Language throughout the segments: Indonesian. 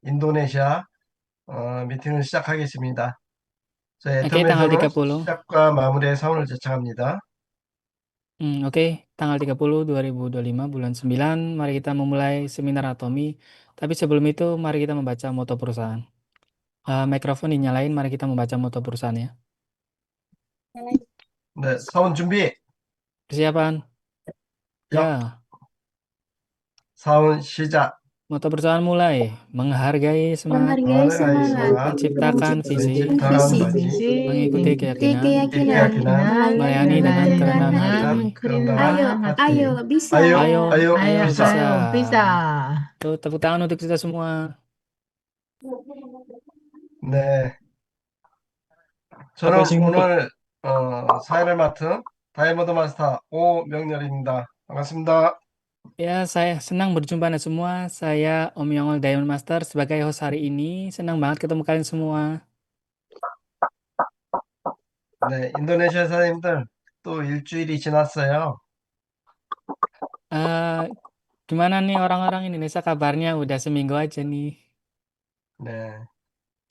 인도네시아 미팅을 시작하겠습니다. 저희 Oke, tanggal 애터미에서는 30. 시작과 마무리의 사원을 제청합니다. Oke, tanggal 30 2025 bulan 9. Mari kita memulai seminar atomi. Tapi sebelum itu, mari kita membaca moto perusahaan. Mikrofon dinyalain, mari kita membaca moto perusahaan ya. 네, 사원 준비. Persiapan. 역. Ya, 사원 시작. moto perusahaan mulai. Menghargai semangat, Menghargai 하나의 semangat, semangat, menciptakan visi, menciptakan menciptakan visi, visi, mengikuti mengikuti keyakinan, keyakinan, keyakinan, melayani melayani dengan dengan kerendahan kerendahan hati. kerendahan Ayo, hati. ayo, bisa. Ayo, Ayo, ayo, ayo bisa. bisa. bisa. Tuh, tepuk tangan untuk kita semua. 네, 아까 저는 오늘 사회를 맡은 다이아몬드 마스터 오명렬입니다. 반갑습니다. Ya, saya senang berjumpa Anda semua. Saya Om Yongol Diamond Master sebagai host hari ini. Senang banget ketemu kalian semua. 네, 인도네시아 사장님들 또 일주일이 지났어요. eh Gimana nih orang-orang Indonesia kabarnya? Udah seminggu aja nih. 네,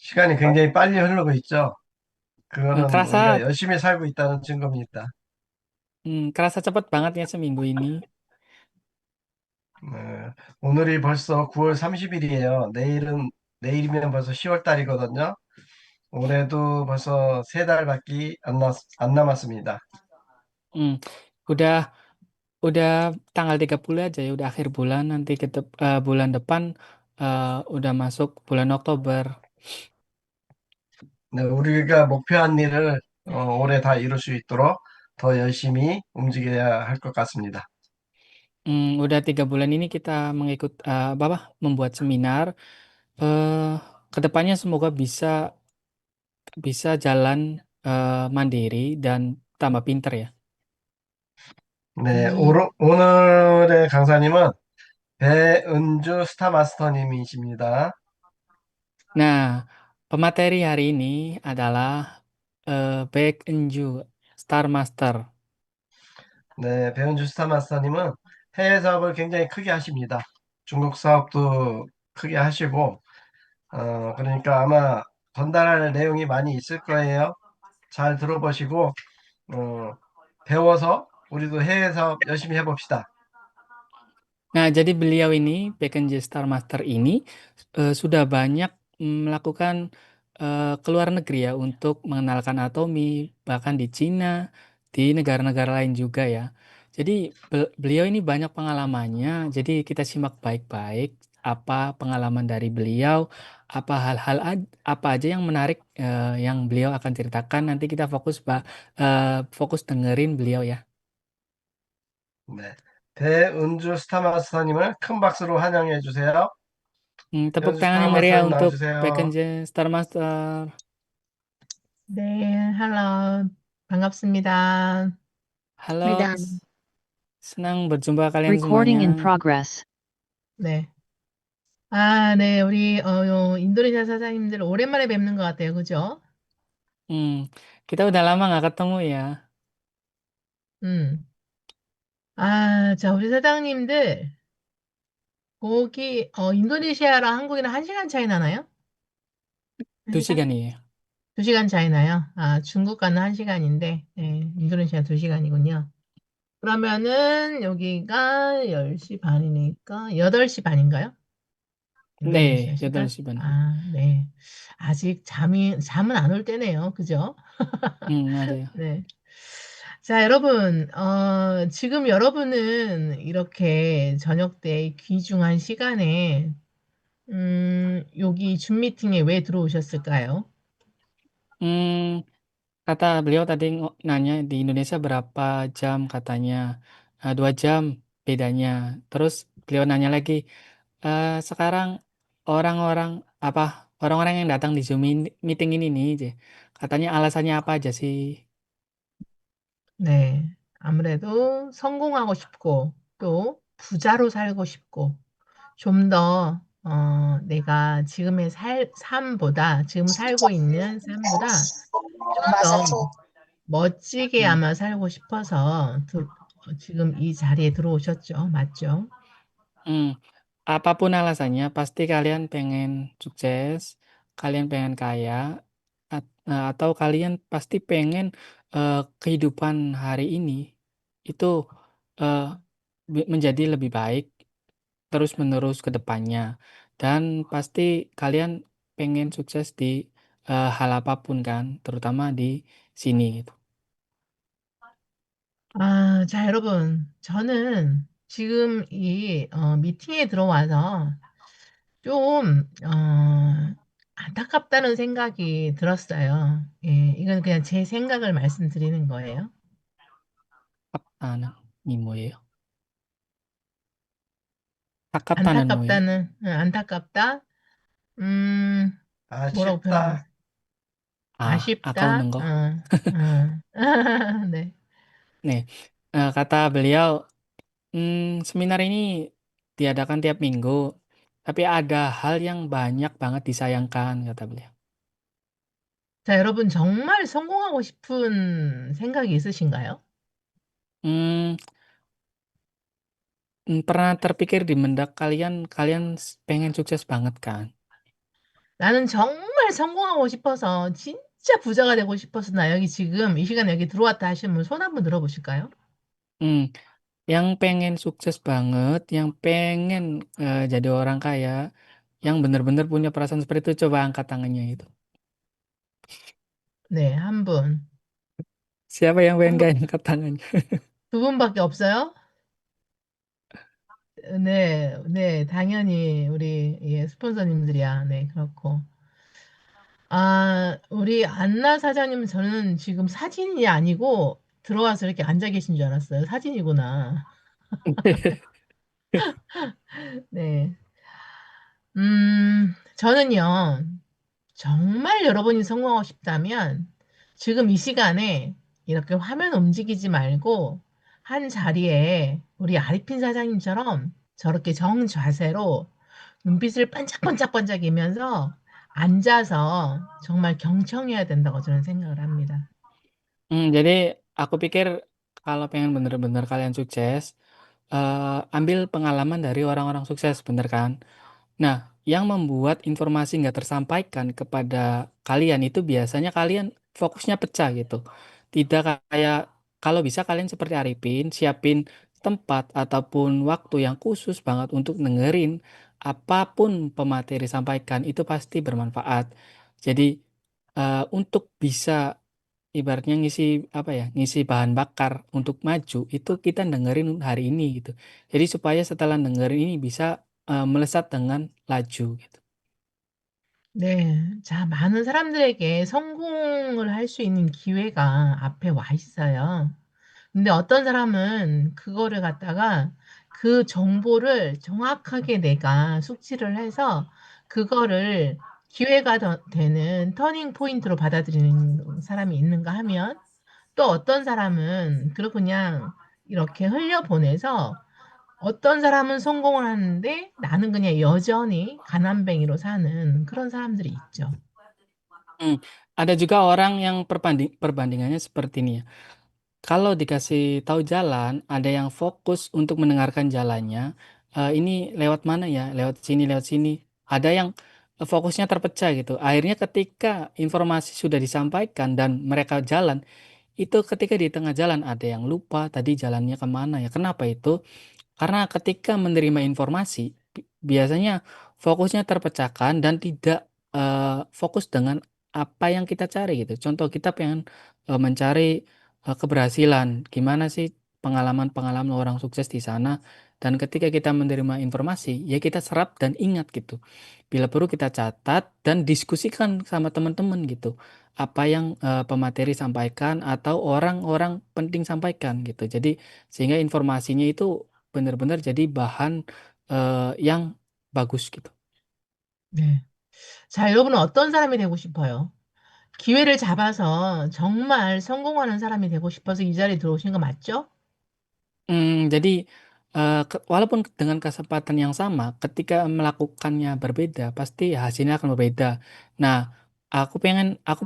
시간이 굉장히 빨리 흐르고 있죠. 그거는 우리가 Kerasa, 열심히 살고 있다는 증거입니다. kerasa cepet banget ya seminggu ini. 네, 오늘이 벌써 9월 30일이에요. 내일이면 벌써 10월 달이거든요. 올해도 벌써 세 달밖에 안 남았습니다. Hmm, udah udah tanggal 30 aja ya, udah akhir bulan. Nanti bulan depan udah masuk bulan Oktober. 네, 우리가 목표한 일을 올해 다 이룰 수 있도록 더 열심히 움직여야 할 것 같습니다. Udah 3 bulan ini kita membuat seminar. Eh, Kedepannya semoga bisa bisa jalan mandiri dan tambah pinter ya. 네, 오늘의 강사님은 배은주 스타마스터님이십니다. Nah, pemateri hari ini adalah Baek Enju, Star Master. 네, 배은주 스타마스터님은 해외 사업을 굉장히 크게 하십니다. 중국 사업도 크게 하시고, 그러니까 아마 전달할 내용이 많이 있을 거예요. 잘 들어보시고, 배워서 우리도 해외 사업 열심히 해봅시다. Nah, jadi beliau ini, Baek Enju Star Master ini sudah banyak melakukan ke luar negeri ya untuk mengenalkan atomi, bahkan di Cina, di negara-negara lain juga ya. Jadi beliau ini banyak pengalamannya, jadi kita simak baik-baik apa pengalaman dari beliau, apa hal-hal apa aja yang menarik yang beliau akan ceritakan. Nanti kita fokus dengerin beliau ya. 네. 배은주 스타마스터님을 큰 박수로 환영해 주세요. Tepuk 배은주 tangan yang meriah 스타마스터님 untuk Baek 나와주세요. Enju Star Master. 네, 헬로. 반갑습니다. Halo, Medan. senang berjumpa kalian Recording in semuanya. progress. 네. 네, 우리 인도네시아 사장님들 오랜만에 뵙는 것 같아요. 그죠? Hmm, kita udah lama nggak ketemu ya. 음. 자, 우리 사장님들 거기 인도네시아랑 한국이랑 1시간 차이 나나요? 1시간? 2시간이에요. 2시간 차이 나요? 중국과는 1시간인데, 인도네시아 2시간이군요. 그러면은 여기가 10시 반이니까 8시 반인가요? 인도네시아 네, 시간? 8시 반. 네. 아직 잠은 안 올 때네요. 그죠? 맞아요. 네. 자, 여러분, 지금 여러분은 이렇게 저녁 때 귀중한 시간에, 여기 줌 미팅에 왜 들어오셨을까요? Hmm, Kata beliau tadi nanya di Indonesia berapa jam katanya. 2 jam bedanya. Terus beliau nanya lagi, sekarang orang-orang apa orang-orang yang datang di Zoom meeting ini nih, katanya alasannya apa aja sih? 네. 아무래도 성공하고 싶고, 또 부자로 살고 싶고, 좀 더, 내가 지금 살고 있는 삶보다 좀 더 멋지게 Hmm. 아마 살고 싶어서 지금 이 자리에 들어오셨죠. 맞죠? Hmm. apapun alasannya, pasti kalian pengen sukses, kalian pengen kaya, atau kalian pasti pengen kehidupan hari ini itu eh, menjadi lebih baik terus-menerus ke depannya. Dan pasti kalian pengen sukses di hal apapun kan, terutama di sini gitu. 자, 여러분. 저는 지금 이 미팅에 들어와서 좀 안타깝다는 생각이 들었어요. 예, 이건 그냥 제 생각을 말씀드리는 거예요. Kaptanan 니 뭐예요? 아깝다는 뭐예요? 안타깝다. 음, 뭐라고 아쉽다. 표현하겠어요? 아까우는 아쉽다. 거. 네. Nih, kata beliau, seminar ini diadakan tiap minggu, tapi ada hal yang banyak banget disayangkan, kata beliau. 자, 여러분 정말 성공하고 싶은 생각이 있으신가요? Hmm, pernah terpikir di mendak kalian, kalian pengen sukses banget kan? 나는 정말 성공하고 싶어서 진짜 부자가 되고 싶어서 나 여기 지금 이 시간에 여기 들어왔다 하시는 분 손 한번 들어보실까요? Hmm, yang pengen sukses banget, yang pengen jadi orang kaya, yang benar-benar punya perasaan seperti itu, coba angkat tangannya itu. 네, 한 분. Siapa yang pengen 한 분, gak angkat tangannya? 두 분밖에 없어요? 네, 네, 당연히 우리 예, 스폰서님들이야. 네, 그렇고. 우리 안나 사장님은 저는 지금 사진이 아니고 들어와서 이렇게 앉아 계신 줄 알았어요. 사진이구나. 네. 저는요, 정말 여러분이 성공하고 싶다면 지금 이 시간에 이렇게 화면 움직이지 말고 한 자리에 우리 아리핀 사장님처럼 저렇게 정자세로 눈빛을 반짝반짝반짝이면서 앉아서 정말 경청해야 된다고 저는 생각을 합니다. Jadi aku pikir kalau pengen bener-bener kalian sukses, ambil pengalaman dari orang-orang sukses, bener kan? Nah, yang membuat informasi nggak tersampaikan kepada kalian itu biasanya kalian fokusnya pecah gitu. Tidak kayak kalau bisa kalian seperti Arifin, siapin tempat ataupun waktu yang khusus banget untuk dengerin apapun pemateri sampaikan itu pasti bermanfaat. Jadi untuk bisa ibaratnya ngisi apa ya, ngisi bahan bakar untuk maju itu kita dengerin hari ini gitu. Jadi supaya setelah dengerin ini bisa melesat dengan laju gitu. 네. 자, 많은 사람들에게 성공을 할 수 있는 기회가 앞에 와 있어요. 근데 어떤 사람은 그거를 갖다가 그 정보를 정확하게 내가 숙지를 해서 그거를 기회가 되는 터닝 포인트로 받아들이는 사람이 있는가 하면 또 어떤 사람은 그걸 그냥 이렇게 흘려보내서 어떤 사람은 성공을 하는데 나는 그냥 여전히 가난뱅이로 사는 그런 사람들이 있죠. Hmm, Ada juga orang yang perbandingannya seperti ini ya. Kalau dikasih tahu jalan, ada yang fokus untuk mendengarkan jalannya. Ini lewat mana ya? Lewat sini, lewat sini. Ada yang fokusnya terpecah gitu. Akhirnya ketika informasi sudah disampaikan dan mereka jalan, itu ketika di tengah jalan ada yang lupa tadi jalannya kemana ya. Kenapa itu? Karena ketika menerima informasi, biasanya fokusnya terpecahkan dan tidak fokus dengan apa yang kita cari gitu. Contoh kita pengen mencari keberhasilan, gimana sih pengalaman-pengalaman orang sukses di sana. Dan ketika kita menerima informasi, ya kita serap dan ingat gitu. Bila perlu kita catat dan diskusikan sama teman-teman gitu. Apa yang pemateri sampaikan atau orang-orang penting sampaikan gitu. Jadi sehingga informasinya itu benar-benar jadi bahan yang bagus gitu. 네. 자, 여러분은 어떤 사람이 되고 싶어요? 기회를 잡아서 정말 성공하는 사람이 되고 싶어서 이 자리에 들어오신 거 맞죠? Jadi walaupun dengan kesempatan yang sama, ketika melakukannya berbeda, pasti hasilnya akan berbeda. Nah, aku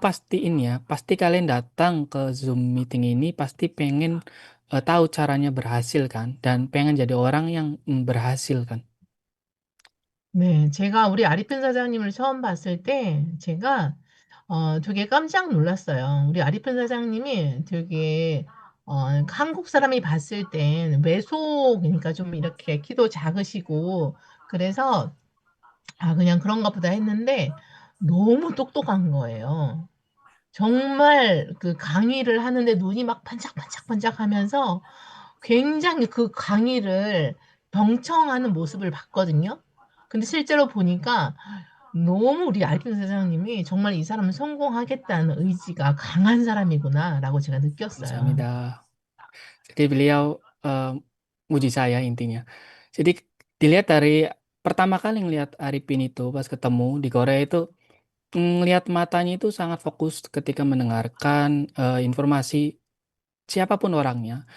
pastiin ya, pasti kalian datang ke Zoom meeting ini pasti pengen tahu caranya berhasil kan, dan pengen jadi orang yang berhasil kan. 네, 제가 우리 아리펜 사장님을 처음 봤을 때 제가 되게 깜짝 놀랐어요. 우리 아리펜 사장님이 되게 한국 사람이 봤을 땐 왜소 그러니까 좀 이렇게 키도 작으시고 그래서 그냥 그런가 보다 했는데 너무 똑똑한 거예요. 정말 그 강의를 하는데 눈이 막 반짝반짝반짝 하면서 굉장히 그 강의를 경청하는 모습을 봤거든요. 근데 실제로 보니까 너무 우리 알핀 사장님이 정말 이 사람은 성공하겠다는 의지가 강한 사람이구나라고 제가 느꼈어요. Kamsahamnida. Jadi beliau muji saya intinya. Jadi dilihat dari pertama kali ngelihat Arifin itu pas ketemu di Korea itu, ngelihat matanya itu sangat fokus ketika mendengarkan, informasi siapapun orangnya.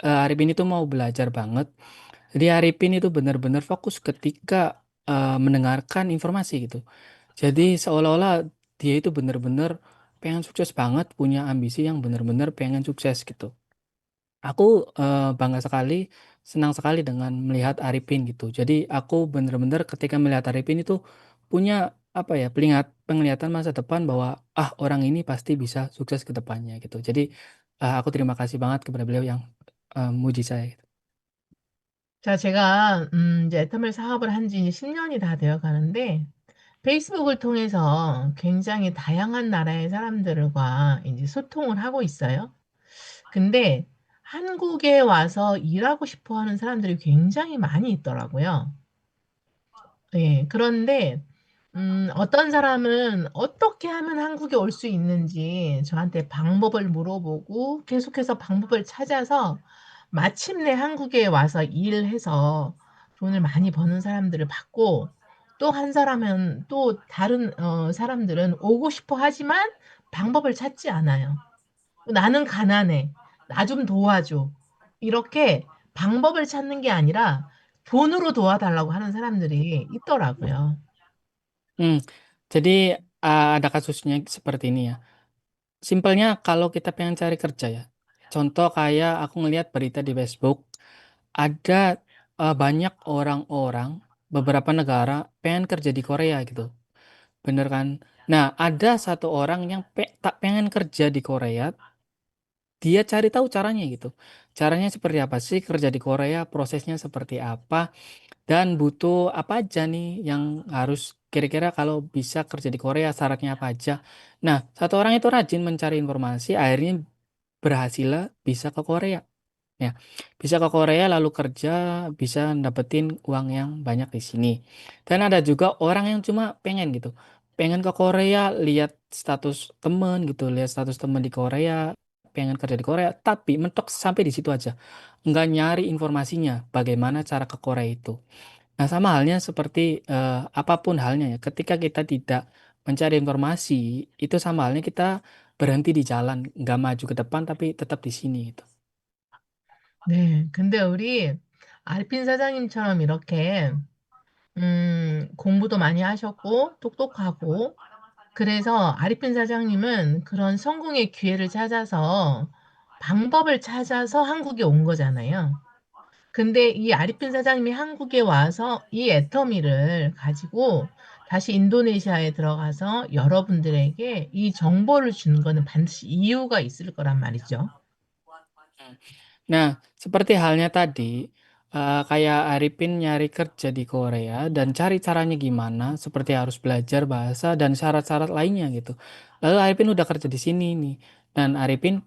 Arifin itu mau belajar banget. Jadi Arifin itu benar-benar fokus ketika, mendengarkan informasi gitu. Jadi seolah-olah dia itu benar-benar pengen sukses banget, punya ambisi yang benar-benar pengen sukses gitu. Aku, bangga sekali, senang sekali dengan melihat Arifin gitu. Jadi aku bener-bener ketika melihat Arifin itu punya, apa ya, penglihatan masa depan bahwa, "Ah, orang ini pasti bisa sukses ke depannya," gitu. Jadi, aku terima kasih banget kepada beliau yang, muji saya gitu. 자, 제가 이제 애터밀 사업을 한 지 이제 10년이 다 되어 가는데 페이스북을 통해서 굉장히 다양한 나라의 사람들과 이제 소통을 하고 있어요. 근데 한국에 와서 일하고 싶어 하는 사람들이 굉장히 많이 있더라고요. 예, 그런데, 어떤 사람은 어떻게 하면 한국에 올 수 있는지 저한테 방법을 물어보고 계속해서 방법을 찾아서 마침내 한국에 와서 일해서 돈을 많이 버는 사람들을 봤고, 또 한 사람은 또 다른 사람들은 오고 싶어 하지만 방법을 찾지 않아요. 나는 가난해. 나 좀 도와줘. 이렇게 방법을 찾는 게 아니라 돈으로 도와달라고 하는 사람들이 있더라고요. Mmm, jadi, ada kasusnya seperti ini ya, simpelnya kalau kita pengen cari kerja ya, contoh kayak aku ngelihat berita di Facebook, ada, banyak orang-orang beberapa negara pengen kerja di Korea gitu. Bener kan? Nah, ada satu orang yang tak pengen kerja di Korea, dia cari tahu caranya gitu. Caranya seperti apa sih kerja di Korea, prosesnya seperti apa, dan butuh apa aja nih yang harus kira-kira kalau bisa kerja di Korea syaratnya apa aja. Nah, satu orang itu rajin mencari informasi, akhirnya berhasil bisa ke Korea. Ya, bisa ke Korea lalu kerja, bisa dapetin uang yang banyak di sini. Dan ada juga orang yang cuma pengen gitu, pengen ke Korea, lihat status temen gitu, lihat status temen di Korea, pengen kerja di Korea, tapi mentok sampai di situ aja. Nggak nyari informasinya, bagaimana cara ke Korea itu. Nah, sama halnya seperti apapun halnya ya, ketika kita tidak mencari informasi, itu sama halnya kita berhenti di jalan, nggak maju ke depan, tapi tetap di sini gitu. 네. 근데 우리 알핀 사장님처럼 이렇게, 공부도 많이 하셨고, 똑똑하고, 그래서 아리핀 사장님은 그런 성공의 기회를 찾아서 방법을 찾아서 한국에 온 거잖아요. 근데 이 아리핀 사장님이 한국에 와서 이 애터미를 가지고 다시 인도네시아에 들어가서 여러분들에게 이 정보를 주는 거는 반드시 이유가 있을 거란 말이죠. Nah, seperti halnya tadi, kayak Arifin nyari kerja di Korea dan cari caranya gimana, seperti harus belajar bahasa dan syarat-syarat lainnya gitu. Lalu Arifin udah kerja di sini nih, dan Arifin,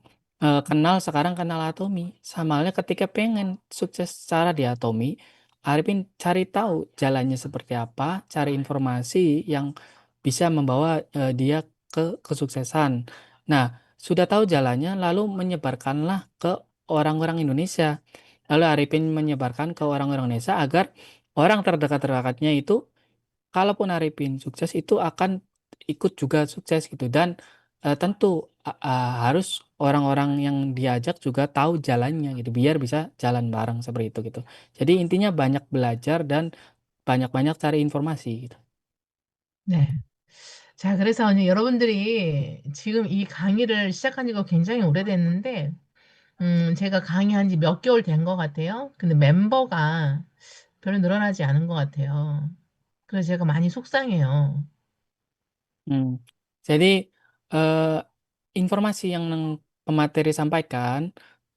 sekarang kenal Atomi. Sama halnya ketika pengen sukses secara di Atomi, Arifin cari tahu jalannya seperti apa, cari informasi yang bisa membawa, dia ke kesuksesan. Nah, sudah tahu jalannya lalu menyebarkanlah ke orang-orang Indonesia. Lalu Arifin menyebarkan ke orang-orang Indonesia agar orang terdekat-terdekatnya itu kalaupun Arifin sukses itu akan ikut juga sukses gitu dan, tentu harus orang-orang yang diajak juga tahu jalannya gitu biar bisa jalan bareng seperti itu gitu. Jadi intinya banyak belajar dan banyak-banyak cari informasi gitu. 네. 자, 그래서 이제 여러분들이 지금 이 강의를 시작한 지가 굉장히 오래됐는데, 제가 강의한 지 몇 개월 된 것 같아요. 근데 멤버가 별로 늘어나지 않은 것 같아요. 그래서 제가 많이 속상해요. Hmm. Jadi eh, informasi yang pemateri sampaikan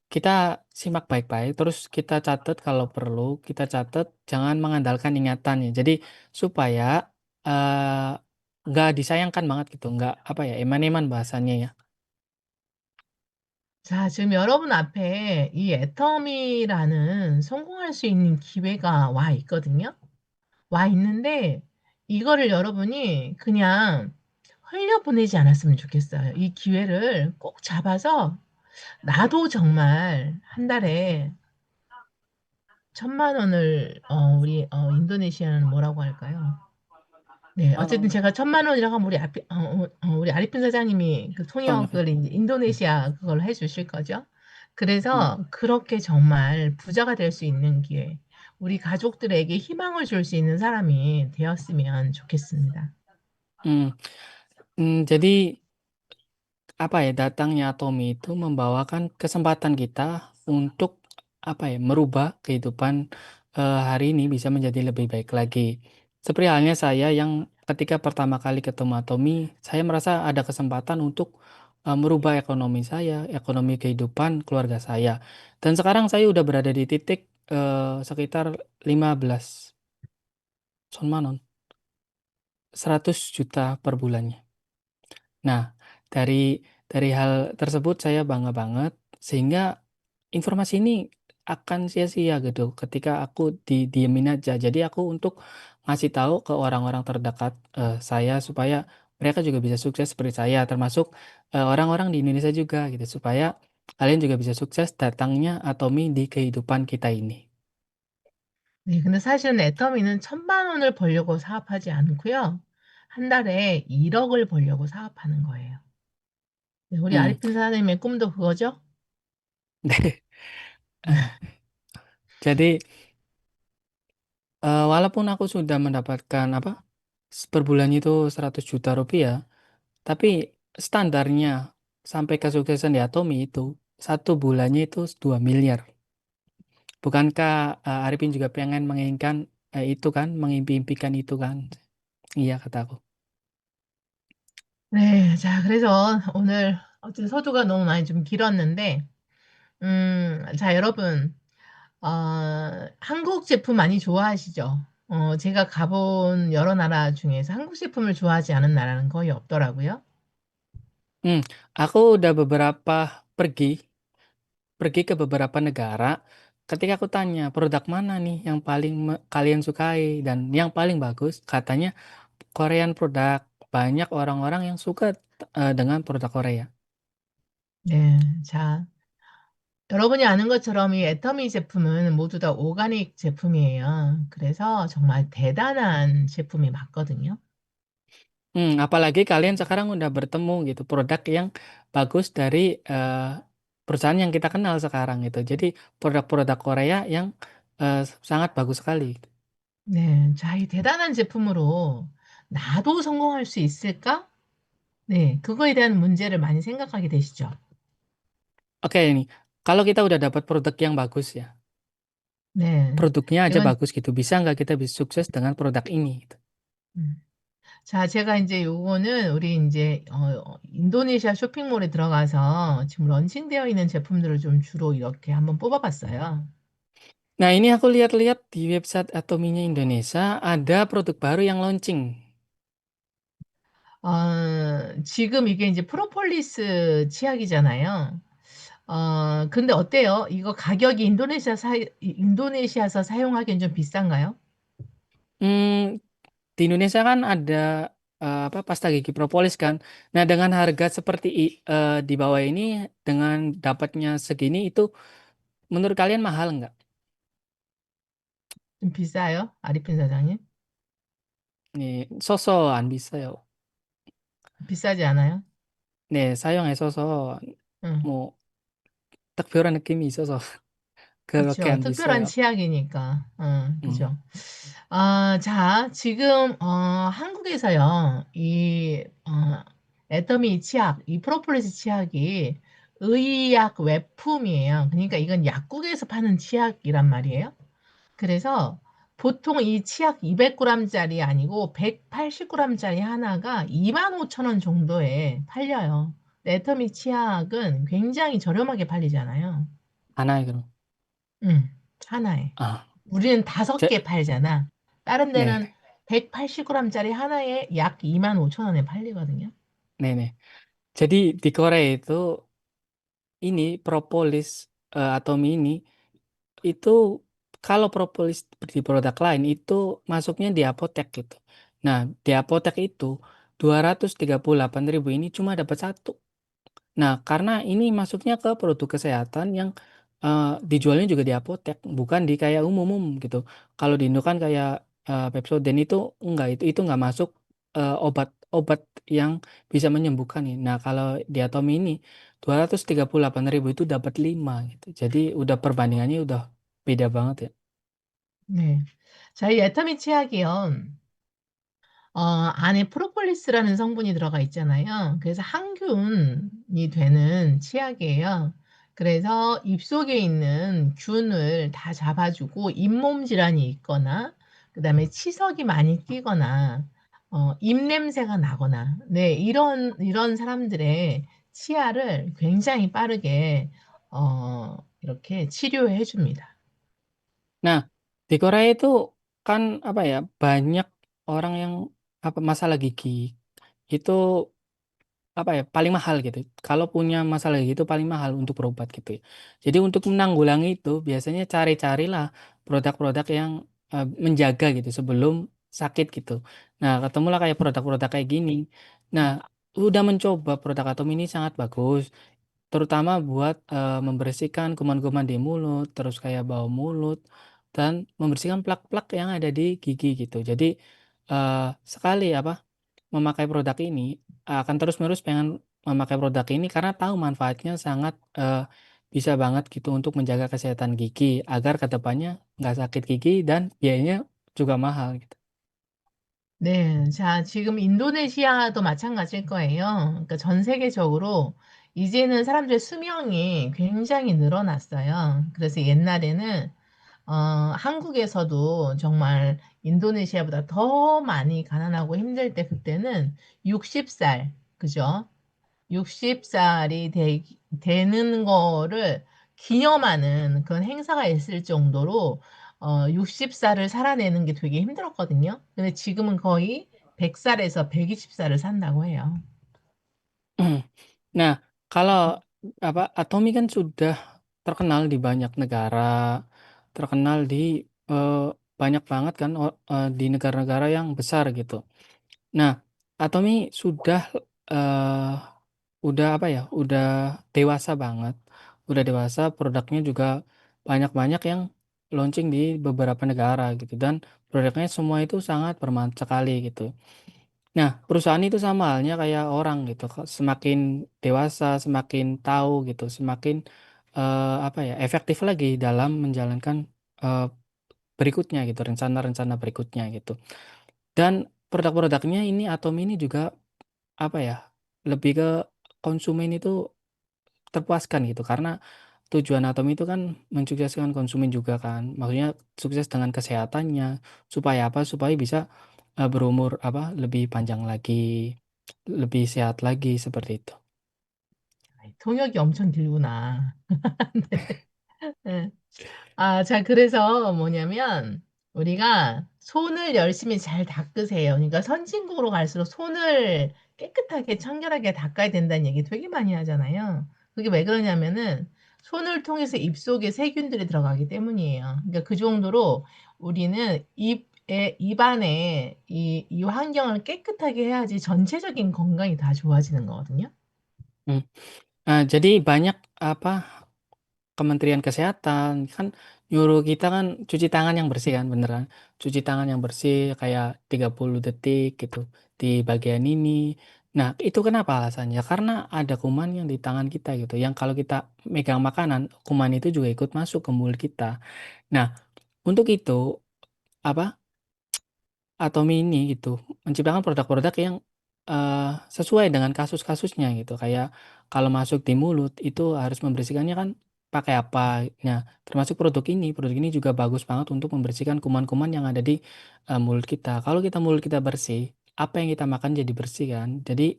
kita simak baik-baik, terus kita catat kalau perlu, kita catat, jangan mengandalkan ingatannya. Jadi supaya eh, nggak disayangkan banget gitu, nggak apa ya, eman-eman bahasanya ya. 자, 지금 여러분 앞에 이 애터미라는 성공할 수 있는 기회가 와 있거든요. 와 있는데 이거를 여러분이 그냥 흘려보내지 않았으면 좋겠어요. 이 기회를 꼭 잡아서 나도 정말 한 달에 1,000만 원을 우리 인도네시아는 뭐라고 할까요? 네, 어쨌든 Ano, 제가 1,000만 원이라고 하면 우리 아리핀 사장님이 그 Tonyo kayo. 통역을 이제 인도네시아 그걸 해주실 거죠. Hmm. 그래서 그렇게 정말 부자가 될 수 있는 기회, 우리 가족들에게 희망을 줄 수 있는 사람이 되었으면 좋겠습니다. Hmm. Jadi apa ya, datangnya Tommy itu membawakan kesempatan kita untuk apa ya, merubah kehidupan hari ini bisa menjadi lebih baik lagi. Seperti halnya saya yang ketika pertama kali ketemu Tommy, saya merasa ada kesempatan untuk merubah ekonomi saya, ekonomi kehidupan keluarga saya. Dan sekarang saya udah berada di titik sekitar 15 sonmanon, 100 juta per bulannya. Nah, dari hal tersebut saya bangga banget sehingga informasi ini akan sia-sia gitu ketika aku didiemin aja. Jadi aku untuk ngasih tahu ke orang-orang terdekat saya supaya mereka juga bisa sukses seperti saya, termasuk orang-orang di Indonesia juga gitu supaya kalian juga bisa sukses datangnya Atomi di kehidupan kita ini. 네, 근데 사실은 애터미는 1,000만 원을 벌려고 사업하지 않고요. 한 달에 1억을 벌려고 사업하는 거예요. 네, 우리 Hmm. 아리핀 사장님의 꿈도 그거죠? Eh, jadi walaupun aku sudah mendapatkan apa per bulannya itu 100 juta rupiah, tapi standarnya sampai kesuksesan di Atomi itu satu bulannya itu 2 miliar. Bukankah Arifin juga pengen menginginkan itu kan, mengimpi-impikan itu kan? Iya kataku. 네, 자, 그래서 오늘 어쨌든 서두가 너무 많이 좀 길었는데, 자, 여러분, 한국 제품 많이 좋아하시죠? 제가 가본 여러 나라 중에서 한국 제품을 좋아하지 않은 나라는 거의 없더라고요. Hmm, aku udah pergi pergi ke beberapa negara. Ketika aku tanya produk mana nih yang paling kalian sukai dan yang paling bagus, katanya Korean produk. Banyak orang-orang yang suka dengan produk Korea. 네, 자, 여러분이 아는 것처럼 이 애터미 제품은 모두 다 오가닉 제품이에요. 그래서 정말 대단한 제품이 맞거든요. Apalagi kalian sekarang udah bertemu gitu produk yang bagus dari perusahaan yang kita kenal sekarang gitu. Jadi produk-produk Korea yang sangat bagus sekali. 네, 자, 이 대단한 제품으로 나도 성공할 수 있을까? 네, 그거에 대한 문제를 많이 생각하게 되시죠. Oke ini, kalau kita udah dapat produk yang bagus ya, 네, produknya aja 이건, bagus gitu, bisa nggak kita bisa sukses dengan produk ini? Gitu. 음. 자, 제가 이제 요거는 우리 이제, 인도네시아 쇼핑몰에 들어가서 지금 런칭되어 있는 제품들을 좀 주로 이렇게 한번 뽑아봤어요. Nah ini aku lihat-lihat di website Atominya Indonesia ada produk baru yang launching. 지금 이게 이제 프로폴리스 치약이잖아요. 근데 어때요? 이거 가격이 인도네시아에서 사용하기엔 좀 비싼가요? Hmm, di Indonesia kan ada apa pasta gigi propolis kan. Nah, dengan harga seperti di bawah ini dengan dapatnya segini itu menurut kalian mahal nggak? 좀 비싸요? 아리핀 사장님? Nih, sosokan bisa ya. 비싸지 않아요? Nih, sayangnya 응. 뭐 특별한 느낌이 있어서 그렇게 그쵸. 안 특별한 비싸요. 치약이니까. 음. 그죠. 자, 지금, 한국에서요, 애터미 치약, 이 프로폴리스 치약이 의약 외품이에요. 그러니까 이건 약국에서 파는 치약이란 말이에요. 그래서 보통 이 치약 200g짜리 아니고 180g짜리 하나가 25,000원 정도에 팔려요. 애터미 치약은 굉장히 저렴하게 팔리잖아요. 하나에 그럼. 응, 하나에. 아, 우리는 다섯 제, 개 팔잖아. 다른 데는 네, 180g짜리 하나에 약 25,000원에 팔리거든요. 네네. Jadi di Korea itu ini propolis atau mini itu kalau propolis di produk lain itu masuknya di apotek gitu. Nah, di apotek itu 238.000 ini cuma dapat satu. Nah, karena ini masuknya ke produk kesehatan yang dijualnya juga di apotek, bukan di kayak umum gitu. Kalau di Indo kan kayak Pepsodent itu enggak, itu enggak masuk obat-obat yang bisa menyembuhkan nih. Nah, kalau di Atomi ini 238.000 itu dapat 5 gitu. Jadi udah perbandingannya udah beda banget ya. 네. 저희 애터미 치약이요. 안에 프로폴리스라는 성분이 들어가 있잖아요. 그래서 항균이 되는 치약이에요. 그래서 입속에 있는 균을 다 잡아주고 잇몸 질환이 있거나, 그다음에 치석이 많이 끼거나, 입냄새가 나거나, 네, 이런 사람들의 치아를 굉장히 빠르게, 이렇게 치료해 줍니다. Nah, di Korea itu kan apa ya, banyak orang yang apa masalah gigi itu apa ya, paling mahal gitu. Kalau punya masalah gigi itu paling mahal untuk berobat gitu ya. Jadi untuk menanggulangi itu biasanya cari-carilah produk-produk yang menjaga gitu sebelum sakit gitu. Nah, ketemulah kayak produk-produk kayak gini. Nah, udah mencoba produk Atom ini sangat bagus, terutama buat membersihkan kuman-kuman di mulut, terus kayak bau mulut, dan membersihkan plak-plak yang ada di gigi gitu. Jadi sekali apa memakai produk ini akan terus-menerus pengen memakai produk ini karena tahu manfaatnya sangat bisa banget gitu untuk menjaga kesehatan gigi agar kedepannya nggak sakit gigi dan biayanya juga mahal gitu. 네, 자, 지금 인도네시아도 마찬가지일 거예요. 그러니까 전 세계적으로 이제는 사람들의 수명이 굉장히 늘어났어요. 그래서 옛날에는 한국에서도 정말 인도네시아보다 더 많이 가난하고 힘들 때 그때는 60살, 그죠? 60살이 되는 거를 기념하는 그런 행사가 있을 정도로 60살을 살아내는 게 되게 힘들었거든요. 근데 지금은 거의 100살에서 120살을 산다고 해요. Nah, kalau apa Atomi kan sudah terkenal di banyak negara, terkenal di banyak banget kan di negara-negara yang besar gitu. Nah, Atomi sudah eh, udah apa ya, udah dewasa banget, udah dewasa, produknya juga banyak-banyak yang launching di beberapa negara gitu dan produknya semua itu sangat bermanfaat sekali gitu. Nah, perusahaan itu sama halnya kayak orang gitu, semakin dewasa, semakin tahu gitu, semakin apa ya, efektif lagi dalam menjalankan eh, berikutnya gitu, rencana-rencana berikutnya gitu. Dan produk-produknya ini Atom ini juga apa ya, lebih ke konsumen itu terpuaskan gitu karena tujuan Atom itu kan mensukseskan konsumen juga kan. Maksudnya sukses dengan kesehatannya supaya apa? Supaya bisa berumur apa? Lebih panjang lagi, lebih sehat lagi seperti itu. 통역이 엄청 길구나. 네. 자, 그래서 뭐냐면, 우리가 손을 열심히 잘 닦으세요. 그러니까 선진국으로 갈수록 손을 깨끗하게, 청결하게 닦아야 된다는 얘기 되게 많이 하잖아요. 그게 왜 그러냐면은, 손을 통해서 입속에 세균들이 들어가기 때문이에요. 그러니까 그 정도로 우리는 입안에 이 환경을 깨끗하게 해야지 전체적인 건강이 다 좋아지는 거거든요. Hmm. Nah, jadi banyak apa Kementerian Kesehatan kan nyuruh kita kan cuci tangan yang bersih kan beneran. Cuci tangan yang bersih kayak 30 detik gitu di bagian ini. Nah, itu kenapa alasannya? Karena ada kuman yang di tangan kita gitu. Yang kalau kita megang makanan, kuman itu juga ikut masuk ke mulut kita. Nah, untuk itu apa? Atomi ini gitu menciptakan produk-produk yang sesuai dengan kasus-kasusnya gitu. Kayak kalau masuk di mulut itu harus membersihkannya kan pakai apa. Nah, termasuk produk ini juga bagus banget untuk membersihkan kuman-kuman yang ada di mulut kita. Kalau kita mulut kita bersih, apa yang kita makan jadi bersih kan. Jadi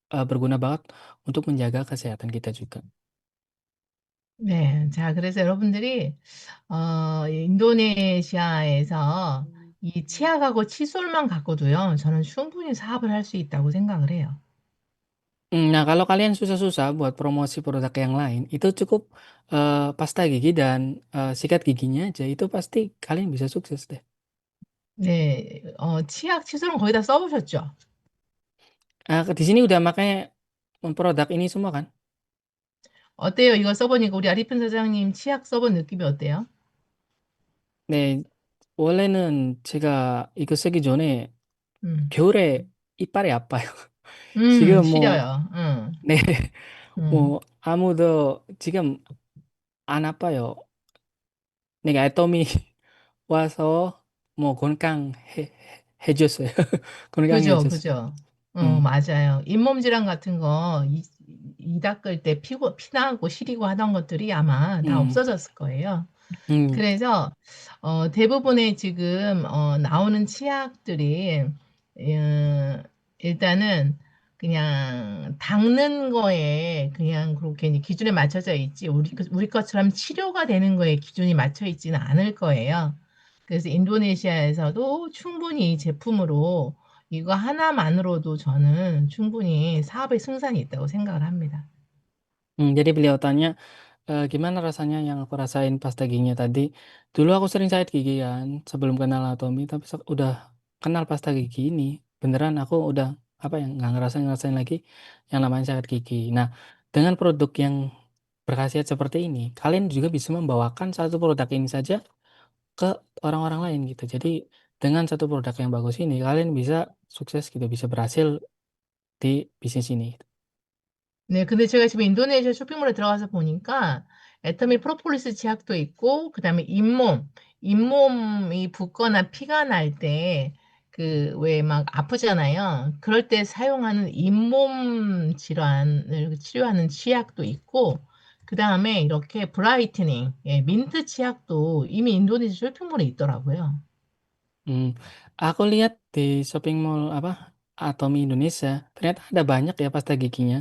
berguna banget untuk menjaga kesehatan kita juga. 네. 자, 그래서 여러분들이, 인도네시아에서 이 치약하고 칫솔만 갖고도요, 저는 충분히 사업을 할 수 있다고 생각을 해요. Nah, kalau kalian susah-susah buat promosi produk yang lain, itu cukup pasta gigi dan sikat giginya aja, itu pasti kalian bisa sukses deh. 네, 치약, 칫솔은 거의 다 써보셨죠? Di sini udah pakai produk ini semua kan? 어때요? 이거 써보니까 우리 아리픈 사장님 치약 써본 느낌이 어때요? 네, 원래는 제가 이거 쓰기 전에 음, 겨울에 이빨이 아파요. 지금 뭐, 시려요. 응, 네, 응. 뭐 아무도 지금 안 아파요. 내가 애터미 와서 뭐 해줬어요. 그죠, 건강해졌어. 그죠. 음, 맞아요. 잇몸 질환 같은 거, 이 닦을 때 피나고 시리고 하던 것들이 아마 다 음, 없어졌을 거예요. 음, 그래서 대부분의 지금 나오는 치약들이 일단은 그냥 닦는 거에 그냥 그렇게 이제 기준에 맞춰져 있지 우리 것처럼 치료가 되는 거에 기준이 맞춰 있지는 않을 거예요. 그래서 인도네시아에서도 충분히 이 제품으로 이거 하나만으로도 저는 충분히 사업의 승산이 있다고 생각을 합니다. jadi beliau tanya, gimana rasanya yang aku rasain pasta giginya tadi. Dulu aku sering sakit gigi kan, sebelum kenal Atomi, tapi udah kenal pasta gigi ini, beneran aku udah apa ya nggak ngerasain lagi yang namanya sakit gigi. Nah, dengan produk yang berkhasiat seperti ini, kalian juga bisa membawakan satu produk ini saja ke orang-orang lain gitu. Jadi dengan satu produk yang bagus ini, kalian bisa sukses gitu, bisa berhasil di bisnis ini. 네, 근데 제가 지금 인도네시아 쇼핑몰에 들어가서 보니까 애터미 프로폴리스 치약도 있고, 그 다음에 잇몸이 붓거나 피가 날 때, 왜 막 아프잖아요. 그럴 때 사용하는 잇몸 질환을 치료하는 치약도 있고, 그 다음에 이렇게 브라이트닝, 예, 민트 치약도 이미 인도네시아 쇼핑몰에 있더라고요. Hmm, aku lihat di shopping mall apa Atomi Indonesia, ternyata ada banyak ya pasta giginya.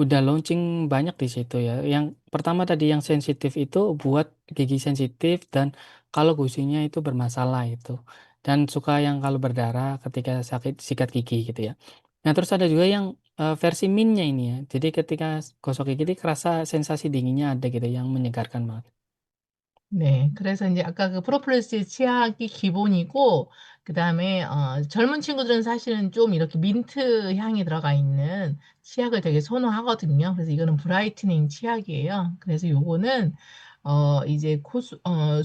Udah launching banyak di situ ya. Yang pertama tadi yang sensitif itu buat gigi sensitif dan kalau gusinya itu bermasalah itu. Dan suka yang kalau berdarah ketika sakit sikat gigi gitu ya. Nah, terus ada juga yang versi mintnya ini ya. Jadi ketika gosok gigi itu kerasa sensasi dinginnya ada gitu yang menyegarkan banget. 네, 그래서 이제 아까 그 프로폴리스 치약이 기본이고, 그 다음에, 젊은 친구들은 사실은 좀 이렇게 민트 향이 들어가 있는 치약을 되게 선호하거든요. 그래서 이거는 브라이트닝 치약이에요. 그래서 요거는, 이제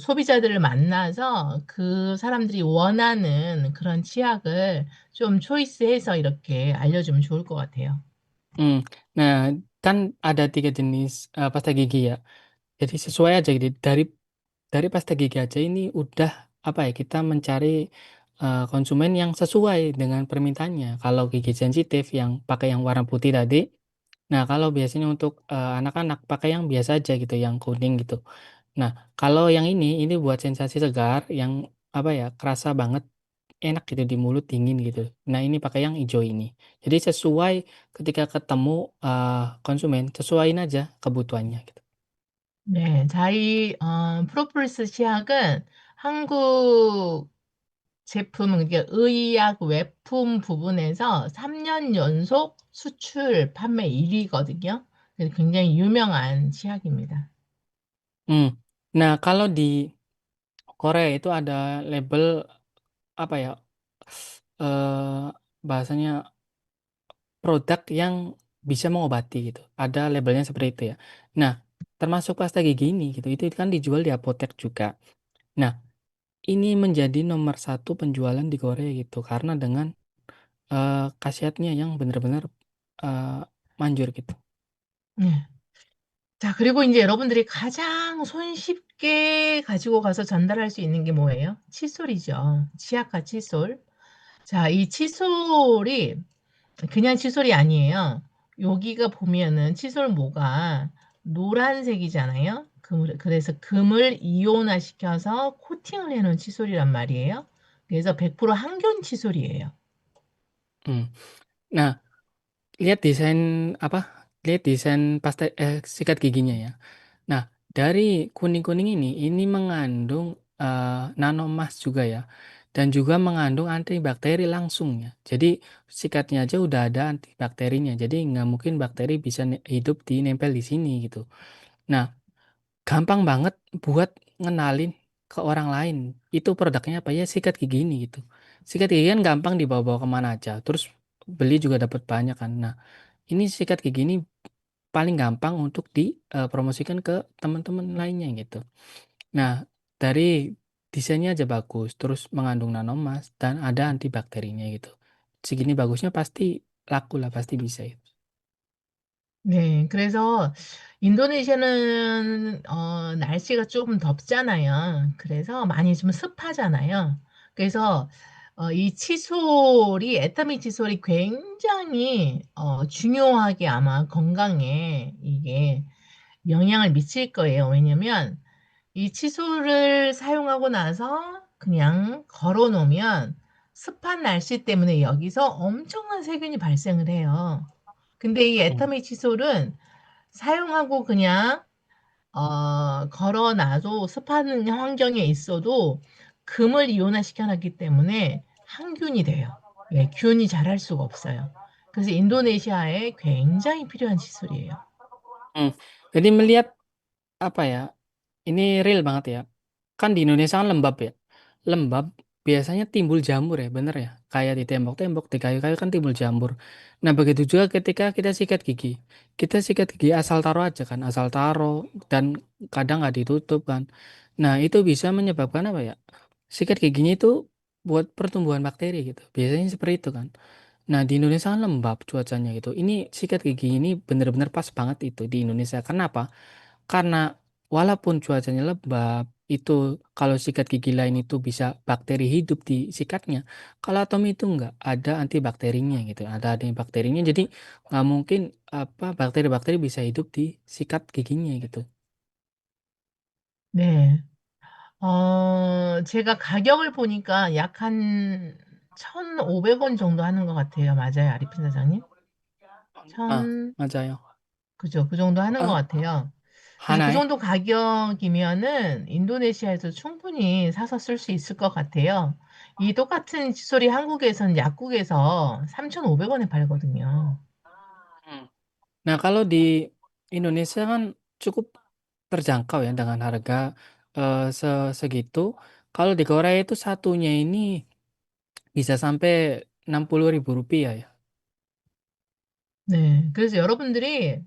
소비자들을 만나서 그 사람들이 원하는 그런 치약을 좀 초이스해서 이렇게 알려주면 좋을 것 같아요. Hmm. Nah, kan ada 3 jenis pasta gigi ya. Jadi sesuai aja gitu dari pasta gigi aja ini udah apa ya kita mencari konsumen yang sesuai dengan permintaannya. Kalau gigi sensitif yang pakai yang warna putih tadi, nah kalau biasanya untuk anak-anak pakai yang biasa aja gitu, yang kuning gitu. Nah, kalau yang ini buat sensasi segar yang apa ya kerasa banget enak gitu di mulut dingin gitu. Nah ini pakai yang hijau ini. Jadi sesuai ketika ketemu konsumen sesuaiin aja kebutuhannya gitu. 네, 자이 프로폴리스 치약은 한국 제품, 이게 의약 외품 부분에서 3년 연속 수출 판매 1위거든요. 그래서 굉장히 유명한 치약입니다. Hmm. Nah, kalau di Korea itu ada label apa ya? eh Bahasanya produk yang bisa mengobati gitu. Ada labelnya seperti itu ya. Nah, termasuk pasta gigi ini gitu. Itu kan dijual di apotek juga. Nah, ini menjadi nomor satu penjualan di Korea gitu karena dengan khasiatnya yang benar-benar eh, manjur gitu. 네. 자, 그리고 이제 여러분들이 가장 손쉽게 가지고 가서 전달할 수 있는 게 뭐예요? 칫솔이죠. 치약과 칫솔. 자, 이 칫솔이 그냥 칫솔이 아니에요. 여기가 보면은 칫솔 모가 노란색이잖아요. 그래서 금을 이온화시켜서 코팅을 해놓은 칫솔이란 말이에요. 그래서 100% 항균 칫솔이에요. Hmm. Nah, lihat desain apa? Lihat desain sikat giginya ya. Nah, dari kuning-kuning ini mengandung nanomas juga ya. Dan juga mengandung antibakteri langsung ya. Jadi sikatnya aja udah ada antibakterinya. Jadi nggak mungkin bakteri bisa hidup nempel di sini gitu. Nah, gampang banget buat ngenalin ke orang lain. Itu produknya apa ya? Sikat gigi ini gitu. Sikat gigi kan gampang dibawa-bawa kemana aja. Terus beli juga dapat banyak kan. Nah, ini sikat gigi ini paling gampang untuk dipromosikan ke teman-teman lainnya gitu. Nah, dari desainnya aja bagus, terus mengandung nanomas dan ada antibakterinya gitu. Segini bagusnya pasti laku lah, pasti bisa itu. 네, 그래서 인도네시아는 날씨가 조금 덥잖아요. 그래서 많이 좀 습하잖아요. 그래서 이 칫솔이 에타미 칫솔이 굉장히 중요하게 아마 건강에 이게 영향을 미칠 거예요. 왜냐면 이 칫솔을 사용하고 나서 그냥 걸어 놓으면 습한 날씨 때문에 여기서 엄청난 세균이 발생을 해요. 근데 이 Hmm. 에타미 칫솔은 사용하고 그냥 걸어 놔도 습한 환경에 있어도 금을 이온화시켜 놨기 때문에 항균이 돼요. 예, 균이 자랄 수가 없어요. 그래서 인도네시아에 굉장히 필요한 칫솔이에요. Hmm. Jadi melihat apa ya? Ini real banget ya. Kan di Indonesia kan lembab ya. Lembab biasanya timbul jamur ya, bener ya? Kayak di tembok-tembok, di kayu-kayu kan timbul jamur. Nah, begitu juga ketika kita sikat gigi. Kita sikat gigi asal taruh aja kan, asal taruh dan kadang nggak ditutup kan. Nah, itu bisa menyebabkan apa ya? Sikat giginya itu buat pertumbuhan bakteri gitu. Biasanya seperti itu kan. Nah, di Indonesia kan lembab cuacanya gitu. Ini sikat gigi ini bener-bener pas banget itu di Indonesia. Kenapa? Karena walaupun cuacanya lembab, itu kalau sikat gigi lain itu bisa bakteri hidup di sikatnya. Kalau Atomi itu enggak, ada antibakterinya gitu. Ada antibakterinya jadi nggak mungkin apa bakteri-bakteri bisa hidup di sikat giginya gitu. 네. 제가 가격을 보니까 약 한 1,500원 정도 하는 것 같아요. 맞아요, 아리핀 사장님? 아, 천, 맞아요. 그죠. 그 정도 하는 것 아, 같아요. 그래서 그 하나에? 정도 가격이면은 인도네시아에서 충분히 사서 쓸 수 있을 것 같아요. 이 똑같은 칫솔이 한국에서는 약국에서 3,500원에 팔거든요. Hmm. Nah, kalau di Indonesia kan cukup terjangkau ya dengan harga segitu. Kalau di Korea itu satunya ini bisa sampai 60.000 rupiah ya. 네. 그래서 여러분들이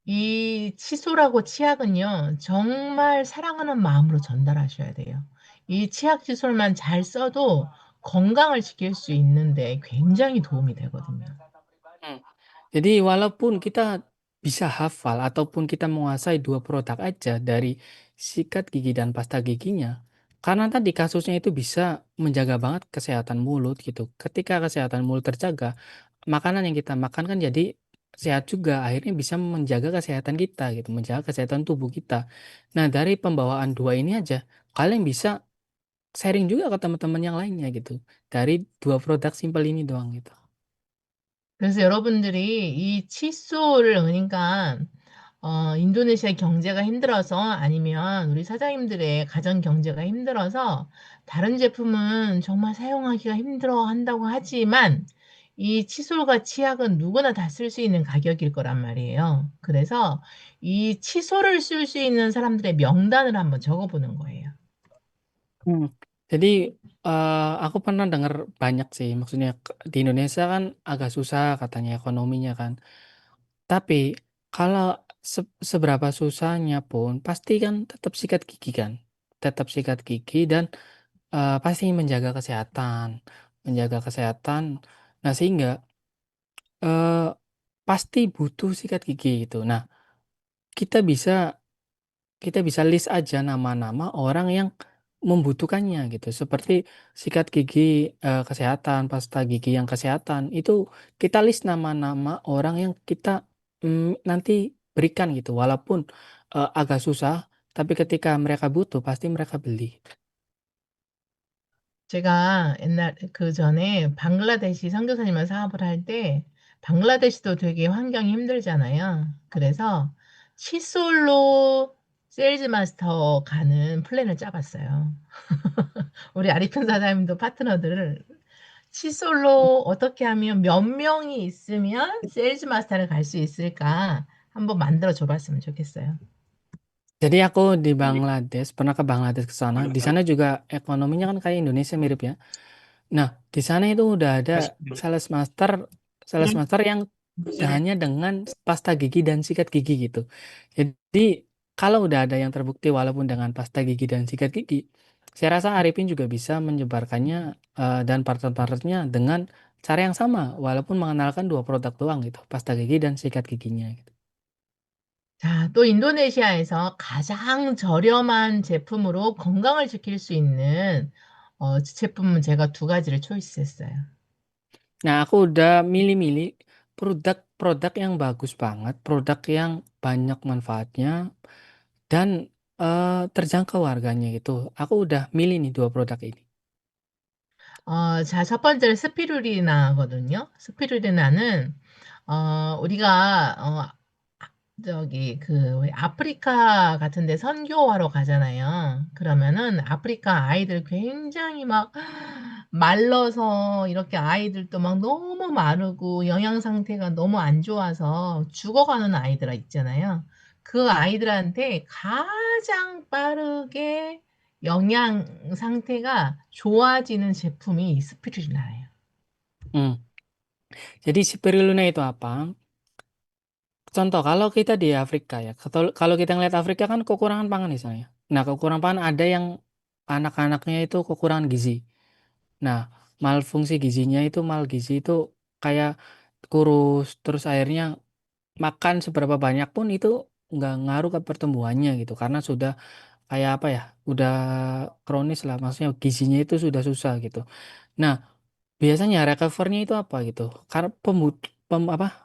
이 칫솔하고 치약은요, 정말 사랑하는 마음으로 전달하셔야 돼요. 이 치약 칫솔만 잘 써도 건강을 지킬 수 있는데 굉장히 도움이 되거든요. Hmm. Jadi walaupun kita bisa hafal ataupun kita menguasai dua produk aja dari sikat gigi dan pasta giginya, karena tadi kasusnya itu bisa menjaga banget kesehatan mulut gitu. Ketika kesehatan mulut terjaga, makanan yang kita makan kan jadi sehat juga. Akhirnya bisa menjaga kesehatan kita gitu, menjaga kesehatan tubuh kita. Nah, dari pembawaan dua ini aja, kalian bisa sharing juga ke teman-teman yang lainnya gitu. Dari dua produk simpel ini doang gitu. 그래서 여러분들이 이 칫솔을 그러니까 인도네시아 경제가 힘들어서 아니면 우리 사장님들의 가정 경제가 힘들어서 다른 제품은 정말 사용하기가 힘들어 한다고 하지만 이 칫솔과 치약은 누구나 다 쓸 수 있는 가격일 거란 말이에요. 그래서 이 칫솔을 쓸 수 있는 사람들의 명단을 한번 적어보는 거예요. Hmm. Jadi aku pernah dengar banyak sih, maksudnya di Indonesia kan agak susah katanya ekonominya kan. Tapi kalau seberapa susahnya pun pasti kan tetap sikat gigi kan, tetap sikat gigi dan pasti menjaga kesehatan. Nah sehingga eh, pasti butuh sikat gigi gitu. Nah kita bisa Kita bisa list aja nama-nama orang yang membutuhkannya gitu. Seperti sikat gigi kesehatan, pasta gigi yang kesehatan. Itu kita list nama-nama orang yang kita nanti berikan gitu. Walaupun agak susah, tapi ketika mereka butuh pasti mereka beli. 제가 옛날 그 전에 방글라데시 선교사님을 사업을 할 때 방글라데시도 되게 환경이 힘들잖아요. 그래서 칫솔로 세일즈 마스터 가는 플랜을 짜봤어요. 우리 아리편 사장님도 파트너들을 칫솔로 어떻게 하면 몇 명이 있으면 세일즈 마스터를 갈 수 있을까 한번 만들어 줘 봤으면 좋겠어요. Jadi aku di Bangladesh, pernah ke Bangladesh ke sana. Di sana juga ekonominya kan kayak Indonesia mirip ya. Nah, di sana itu udah ada sales master yang hanya dengan pasta gigi dan sikat gigi gitu. Jadi kalau udah ada yang terbukti walaupun dengan pasta gigi dan sikat gigi, saya rasa Arifin juga bisa menyebarkannya dan partner-partnernya dengan cara yang sama, walaupun mengenalkan dua produk doang gitu, pasta gigi dan sikat giginya gitu. 자, 또 인도네시아에서 가장 저렴한 제품으로 건강을 지킬 수 있는 제품은 제가 두 가지를 초이스했어요. Nah, aku udah milih-milih produk-produk yang bagus banget, produk yang banyak manfaatnya dan terjangkau harganya gitu. Aku udah milih nih dua produk ini. 자, 첫 번째는 스피루리나거든요. 스피루리나는 우리가 저기 그 왜 아프리카 같은 데 선교하러 가잖아요. 그러면은 아프리카 아이들 굉장히 막 말라서 이렇게 아이들도 막 너무 마르고 영양 상태가 너무 안 좋아서 죽어가는 아이들 있잖아요. 그 아이들한테 가장 빠르게 영양 상태가 좋아지는 제품이 이 스피루리나예요. Hmm. Jadi spirulina itu apa? Contoh kalau kita di Afrika ya, kalau kita ngeliat Afrika kan kekurangan pangan di sana ya. Nah, kekurangan pangan ada yang anak-anaknya itu kekurangan gizi. Nah, malfungsi gizinya itu mal gizi itu kayak kurus, terus akhirnya makan seberapa banyak pun itu nggak ngaruh ke pertumbuhannya gitu, karena sudah kayak apa ya, udah kronis lah, maksudnya gizinya itu sudah susah gitu. Nah, biasanya recovernya itu apa gitu, karena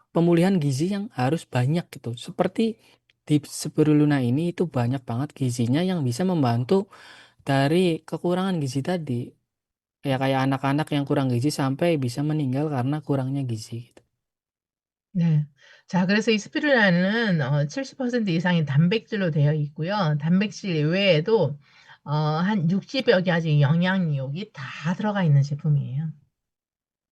pemulihan gizi yang harus banyak gitu, seperti di Spirulina ini itu banyak banget gizinya yang bisa membantu dari kekurangan gizi tadi, ya kayak anak-anak yang kurang gizi sampai bisa meninggal karena kurangnya gizi gitu. 네. 자, 그래서 이 스피루라는 70% 이상이 단백질로 되어 있고요. 단백질 이외에도 한 60여 가지 영양력이 다 들어가 있는 제품이에요.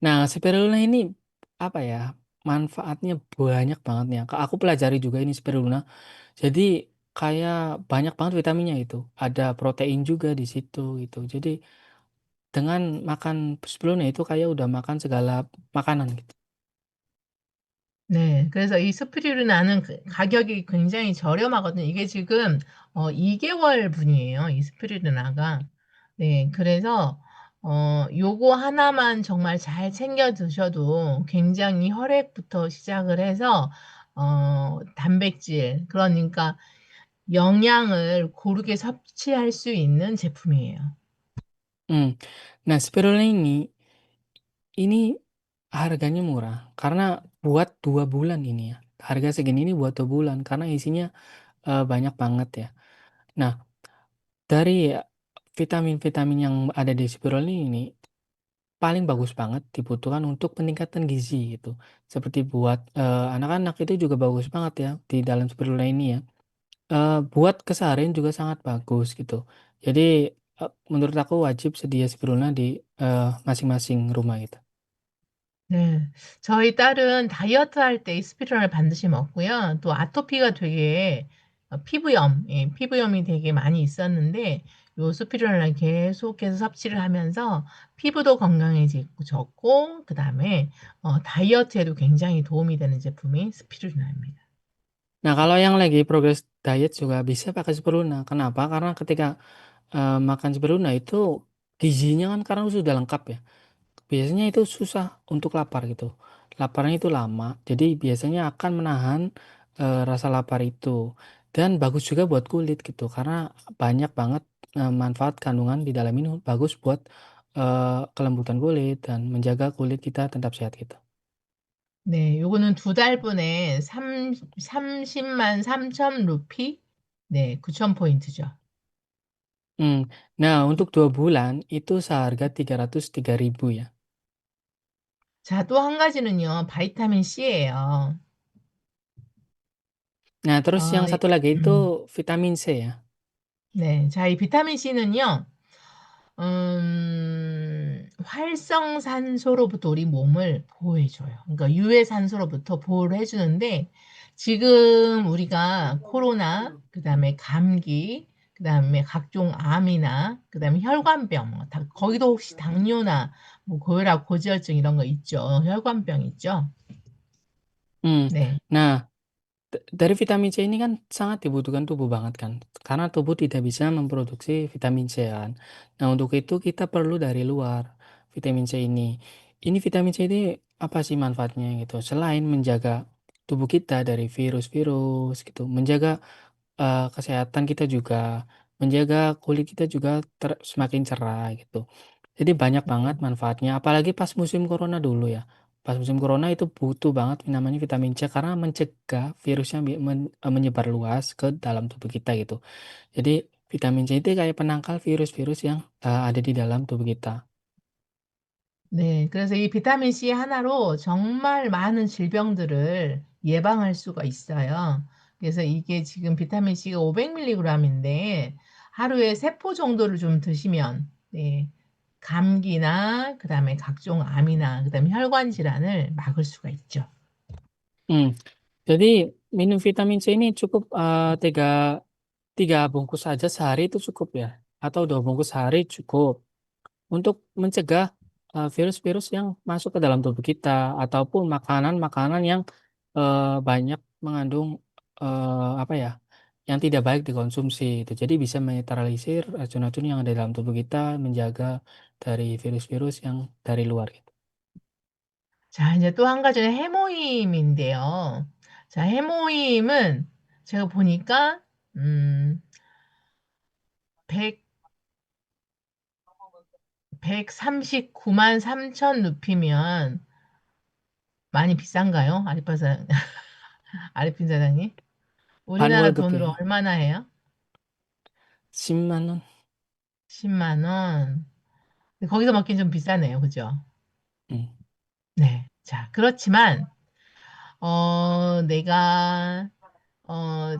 Nah, spirulina ini apa ya? Manfaatnya banyak banget nih. Aku pelajari juga ini spirulina. Jadi kayak banyak banget vitaminnya itu. Ada protein juga di situ gitu. Jadi dengan makan spirulina itu kayak udah makan segala makanan gitu. 네. 그래서 이 스피루리나는 가격이 굉장히 저렴하거든요. 이게 지금 2개월 분이에요. 이 스피루리나가. 네. 그래서 요거 하나만 정말 잘 챙겨 드셔도 굉장히 혈액부터 시작을 해서 단백질, 그러니까 영양을 고르게 섭취할 수 있는 제품이에요. Hmm. Nah, spirulina ini harganya murah karena buat 2 bulan ini ya. Harga segini ini buat 2 bulan karena isinya banyak banget ya. Nah, dari vitamin-vitamin yang ada di spirulina ini paling bagus banget dibutuhkan untuk peningkatan gizi gitu. Seperti buat anak-anak itu juga bagus banget ya di dalam spirulina ini ya. Buat keseharian juga sangat bagus gitu. Jadi menurut aku wajib sedia spirulina di masing-masing rumah gitu. 네. 저희 딸은 다이어트 할 때 스피루를 반드시 먹고요. 또 아토피가 되게 피부염, 예, 피부염이 되게 많이 있었는데 요 스피루를 계속해서 섭취를 하면서 피부도 건강해졌고 그다음에 다이어트에도 굉장히 도움이 되는 제품이 스피루리나입니다. Nah, kalau yang lagi progres diet juga bisa pakai spirulina. Kenapa? Karena ketika makan spirulina itu gizinya kan karena sudah lengkap ya. Biasanya itu susah untuk lapar gitu. Laparnya itu lama, jadi biasanya akan menahan rasa lapar itu. Dan bagus juga buat kulit gitu, karena banyak banget manfaat kandungan di dalam ini, bagus buat kelembutan kulit dan menjaga kulit kita tetap sehat gitu. 네, 요거는 두 달분에 30만 3천 루피 네, 9,000포인트죠. Nah, untuk 2 bulan itu seharga 303.000 ya. 자, 또 한 가지는요, 바이타민 C예요. Nah, terus 어, yang satu lagi itu 음, vitamin C ya. 네. 자, 이 비타민 C는요, 활성산소로부터 우리 몸을 보호해줘요. 그러니까 유해산소로부터 보호를 해주는데, 지금 우리가 코로나, 그 다음에 감기, 그 다음에 각종 암이나, 그 다음에 혈관병, 거기도 혹시 당뇨나, 뭐, 고혈압, 고지혈증 이런 거 있죠. 혈관병 있죠. Hmm. 네. Nah, dari vitamin C ini kan sangat dibutuhkan tubuh banget kan, karena tubuh tidak bisa memproduksi vitamin C kan. Nah, untuk itu kita perlu dari luar vitamin C ini. Ini vitamin C ini apa sih manfaatnya gitu? Selain menjaga tubuh kita dari virus-virus gitu, menjaga kesehatan kita juga, menjaga kulit kita juga semakin cerah gitu. Jadi banyak banget 네. manfaatnya, apalagi pas musim corona dulu ya. Pas musim corona itu butuh banget namanya vitamin C karena mencegah virusnya menyebar luas ke dalam tubuh kita gitu. Jadi vitamin C itu kayak penangkal virus-virus yang ada di dalam tubuh kita. 네, 그래서 이 비타민 C 하나로 정말 많은 질병들을 예방할 수가 있어요. 그래서 이게 지금 비타민 C가 500mg인데 하루에 3포 정도를 좀 드시면 네, 감기나 그다음에 각종 암이나 그다음에 혈관 질환을 막을 수가 있죠. Hmm. Jadi minum vitamin C ini cukup 3 bungkus saja sehari itu cukup ya, atau 2 bungkus sehari cukup. Untuk mencegah, virus-virus yang masuk ke dalam tubuh kita, ataupun makanan-makanan yang, banyak mengandung, apa ya, yang tidak baik dikonsumsi itu. Jadi bisa menetralisir racun-racun yang ada dalam tubuh kita, menjaga dari virus-virus yang dari luar gitu. 자, 이제 또 한 가지는 해모임인데요. 자, 해모임은 제가 보니까 100 139만 3천 루피면 많이 비싼가요? 아리핀 사장님? Bahan 우리나라 월급 돈으로 ya, 얼마나 해요? 10만 원. 10만 원. 거기서 먹긴 좀 비싸네요. 그죠? 음. 네. 자, 그렇지만, 내가,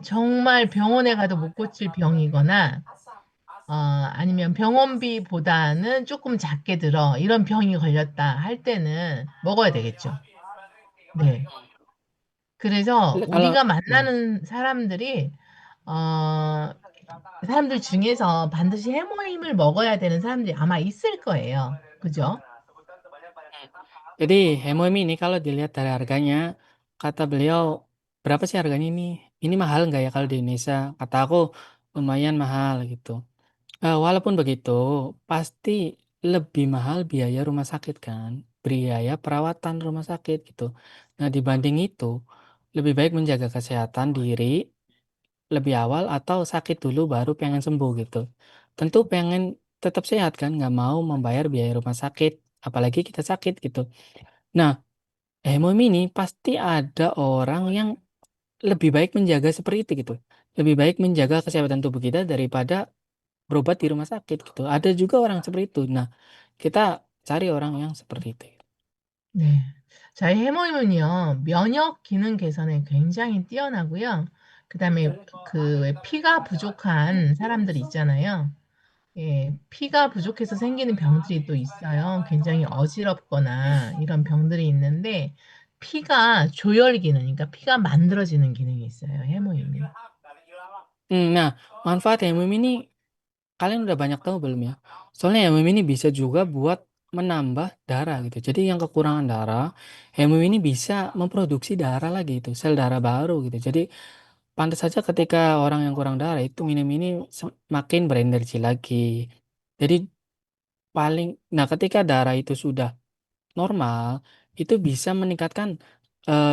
정말 병원에 가도 못 고칠 병이거나, 아니면 병원비보다는 조금 작게 들어. 이런 병이 걸렸다 할 때는 먹어야 되겠죠. 네. 그래서 Kalau 우리가 만나는 사람들이, 어, 사람들 중에서 반드시 해모임을 먹어야 되는 사람들이 아마 있을 거예요. 그죠? Jadi Hemoimi ini kalau dilihat dari harganya, kata beliau, "Berapa sih harganya ini? Ini mahal nggak ya kalau di Indonesia?" Kata aku, "Lumayan mahal," gitu. Walaupun begitu, pasti lebih mahal biaya rumah sakit kan, biaya perawatan rumah sakit gitu. Nah, dibanding itu, lebih baik menjaga kesehatan diri lebih awal atau sakit dulu baru pengen sembuh gitu. Tentu pengen tetap sehat kan, nggak mau membayar biaya rumah sakit, apalagi kita sakit gitu. Nah, ini pasti ada orang yang lebih baik menjaga seperti itu gitu. Lebih baik menjaga kesehatan tubuh kita daripada berobat di rumah sakit gitu. Ada juga orang seperti itu. Nah, kita cari orang yang seperti itu. 네. 자, 이 해모임은요, 면역 기능 개선에 굉장히 뛰어나고요. 그다음에 그 왜 피가 부족한 사람들 있잖아요. 예, 피가 부족해서 생기는 병들이 또 있어요. 굉장히 어지럽거나 이런 병들이 있는데 피가 조열 기능, 그러니까 피가 만들어지는 기능이 있어요. 해모임이. Nah, manfaat ini kalian udah banyak tahu belum ya? Soalnya ini bisa juga buat menambah darah gitu. Jadi yang kekurangan darah, ini bisa memproduksi darah lagi itu, sel darah baru gitu. Jadi pantas saja ketika orang yang kurang darah itu minum ini makin berenergi lagi. Jadi nah ketika darah itu sudah normal, itu bisa meningkatkan,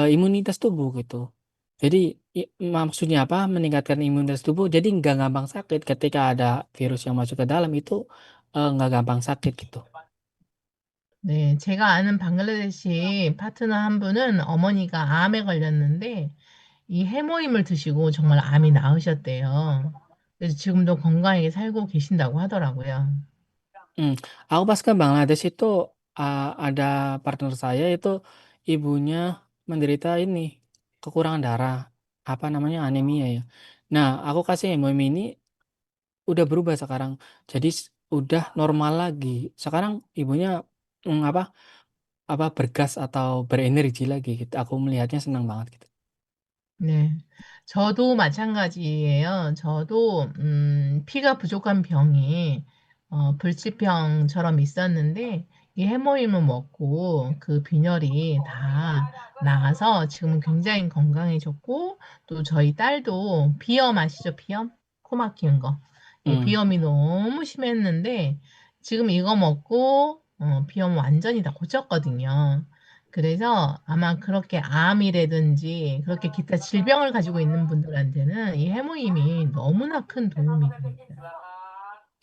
imunitas tubuh gitu. Jadi maksudnya apa, meningkatkan imunitas tubuh jadi nggak gampang sakit ketika ada virus yang masuk ke dalam itu, nggak gampang sakit gitu. 네, 제가 아는 방글라데시 파트너 한 분은 어머니가 암에 걸렸는데 이 해모임을 드시고 정말 암이 나으셨대요. 그래서 지금도 건강하게 살고 계신다고 하더라고요. Hmm, aku pas ke Bangladesh itu, ada partner saya itu ibunya menderita ini, kekurangan darah, apa namanya, anemia ya. Nah, aku kasih Hemoim ini udah berubah sekarang, jadi udah normal lagi. Sekarang ibunya, apa apa, bergas atau berenergi lagi gitu, aku melihatnya senang banget gitu. 네. 저도 마찬가지예요. 저도, 피가 부족한 병이, 불치병처럼 있었는데, 이 해모임을 먹고 그 빈혈이 다 나아서 지금은 굉장히 건강해졌고, 또 저희 딸도 비염 아시죠? 비염? 코 막히는 거. 예, Mmm. 비염이 너무 심했는데, 지금 이거 먹고, 비염 완전히 다 고쳤거든요. 그래서 아마 그렇게 암이라든지 그렇게 기타 질병을 가지고 있는 분들한테는 이 해모임이 너무나 큰 도움이 됩니다.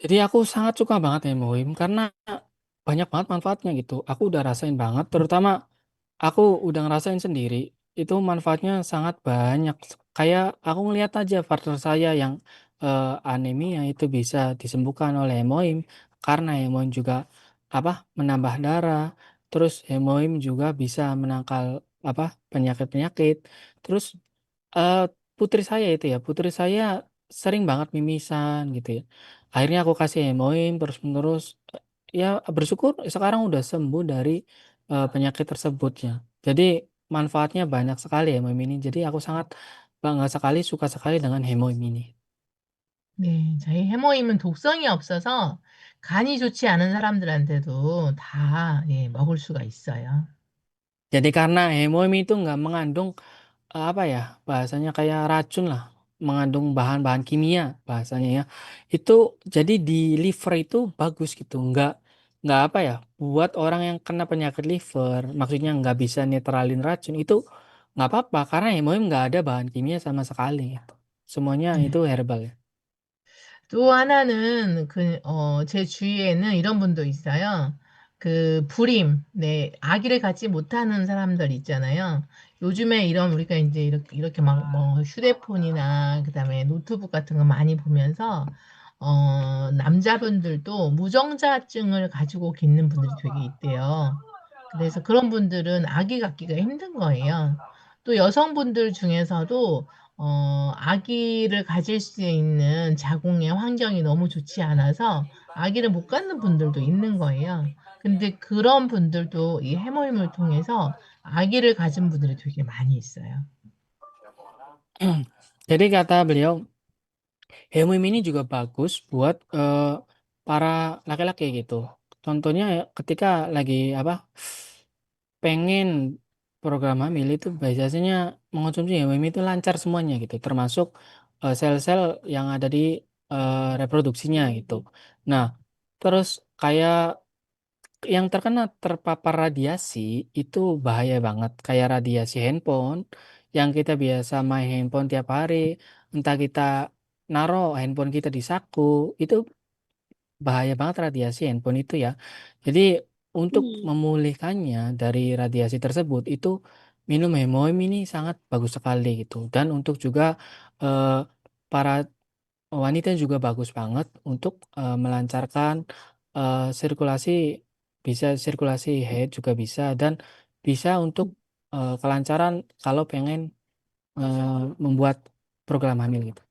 Jadi aku sangat suka banget ya Muhim, karena banyak banget manfaatnya gitu. Aku udah rasain banget, terutama aku udah ngerasain sendiri, itu manfaatnya sangat banyak. Kayak aku ngeliat aja partner saya yang anemia itu bisa disembuhkan oleh Hemoim, karena Hemoim juga apa, menambah darah, terus Hemoim juga bisa menangkal apa, penyakit-penyakit. Terus putri saya itu ya, putri saya sering banget mimisan gitu ya. Akhirnya aku kasih Hemoin terus-menerus, ya bersyukur sekarang udah sembuh dari, penyakit tersebut ya. Jadi manfaatnya banyak sekali Hemoim ini. Jadi aku sangat bangga sekali, suka sekali dengan Hemoim ini. 네, 저희 해모임은 독성이 없어서 간이 좋지 않은 사람들한테도 다, 예, 먹을 수가 있어요. Jadi karena Hemoim itu nggak mengandung, apa ya, bahasanya kayak racun lah, mengandung bahan-bahan kimia bahasanya ya. Itu jadi di liver itu bagus gitu, nggak apa ya, buat orang yang kena penyakit liver, maksudnya nggak bisa netralin racun, itu nggak apa-apa karena Hemoim nggak ada bahan kimia sama sekali gitu. Semuanya 네. itu herbal ya. 또 하나는 제 주위에는 이런 분도 있어요. 그 불임, 네, 아기를 갖지 못하는 사람들 있잖아요. 요즘에 이런 우리가 이제 이렇게 막 뭐 휴대폰이나 그다음에 노트북 같은 거 많이 보면서 남자분들도 무정자증을 가지고 있는 분들이 되게 있대요. 그래서 그런 분들은 아기 갖기가 힘든 거예요. 또 여성분들 중에서도 아기를 가질 수 있는 자궁의 환경이 너무 좋지 않아서 아기를 못 갖는 분들도 있는 거예요. 근데 그런 분들도 이 해모임을 통해서 아기를 가진 분들이 되게 많이 있어요. Jadi kata beliau, Hemoim ini juga bagus buat, para laki-laki gitu. Contohnya ya ketika lagi apa, pengen program hamil itu biasanya mengonsumsi Hemoim itu lancar semuanya gitu, termasuk, sel-sel yang ada di, reproduksinya gitu. Nah, terus kayak yang terpapar radiasi itu bahaya banget, kayak radiasi handphone, yang kita biasa main handphone tiap hari, entah kita naruh handphone kita di saku, itu bahaya banget radiasi handphone itu ya. Jadi untuk memulihkannya dari radiasi tersebut itu minum Hemoim ini sangat bagus sekali gitu. Dan untuk juga, eee, para wanita juga bagus banget untuk, melancarkan, sirkulasi, bisa sirkulasi haid juga bisa, dan bisa untuk, kelancaran kalau pengen, membuat program hamil gitu.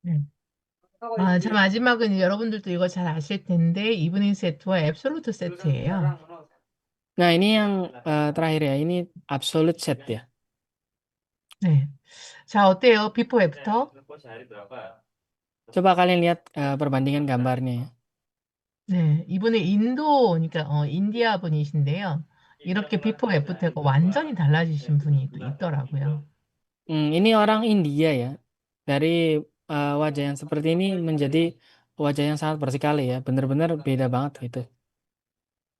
네. 아, 자, 마지막은 여러분들도 이거 잘 아실 텐데 이브닝 세트와 앱솔루트 세트예요. Nah ini yang, terakhir ya, ini absolute set ya. 네. 자, 어때요? 비포 애프터? Coba kalian lihat, perbandingan gambarnya ya. 네, 이분은 인도, 그러니까 인디아 분이신데요. 이렇게 비포 애프터가 완전히 달라지신 분이 또 있더라고요. Ini orang India ya. Dari, wajah yang seperti ini menjadi wajah yang sangat bersekali ya, bener-bener beda banget gitu.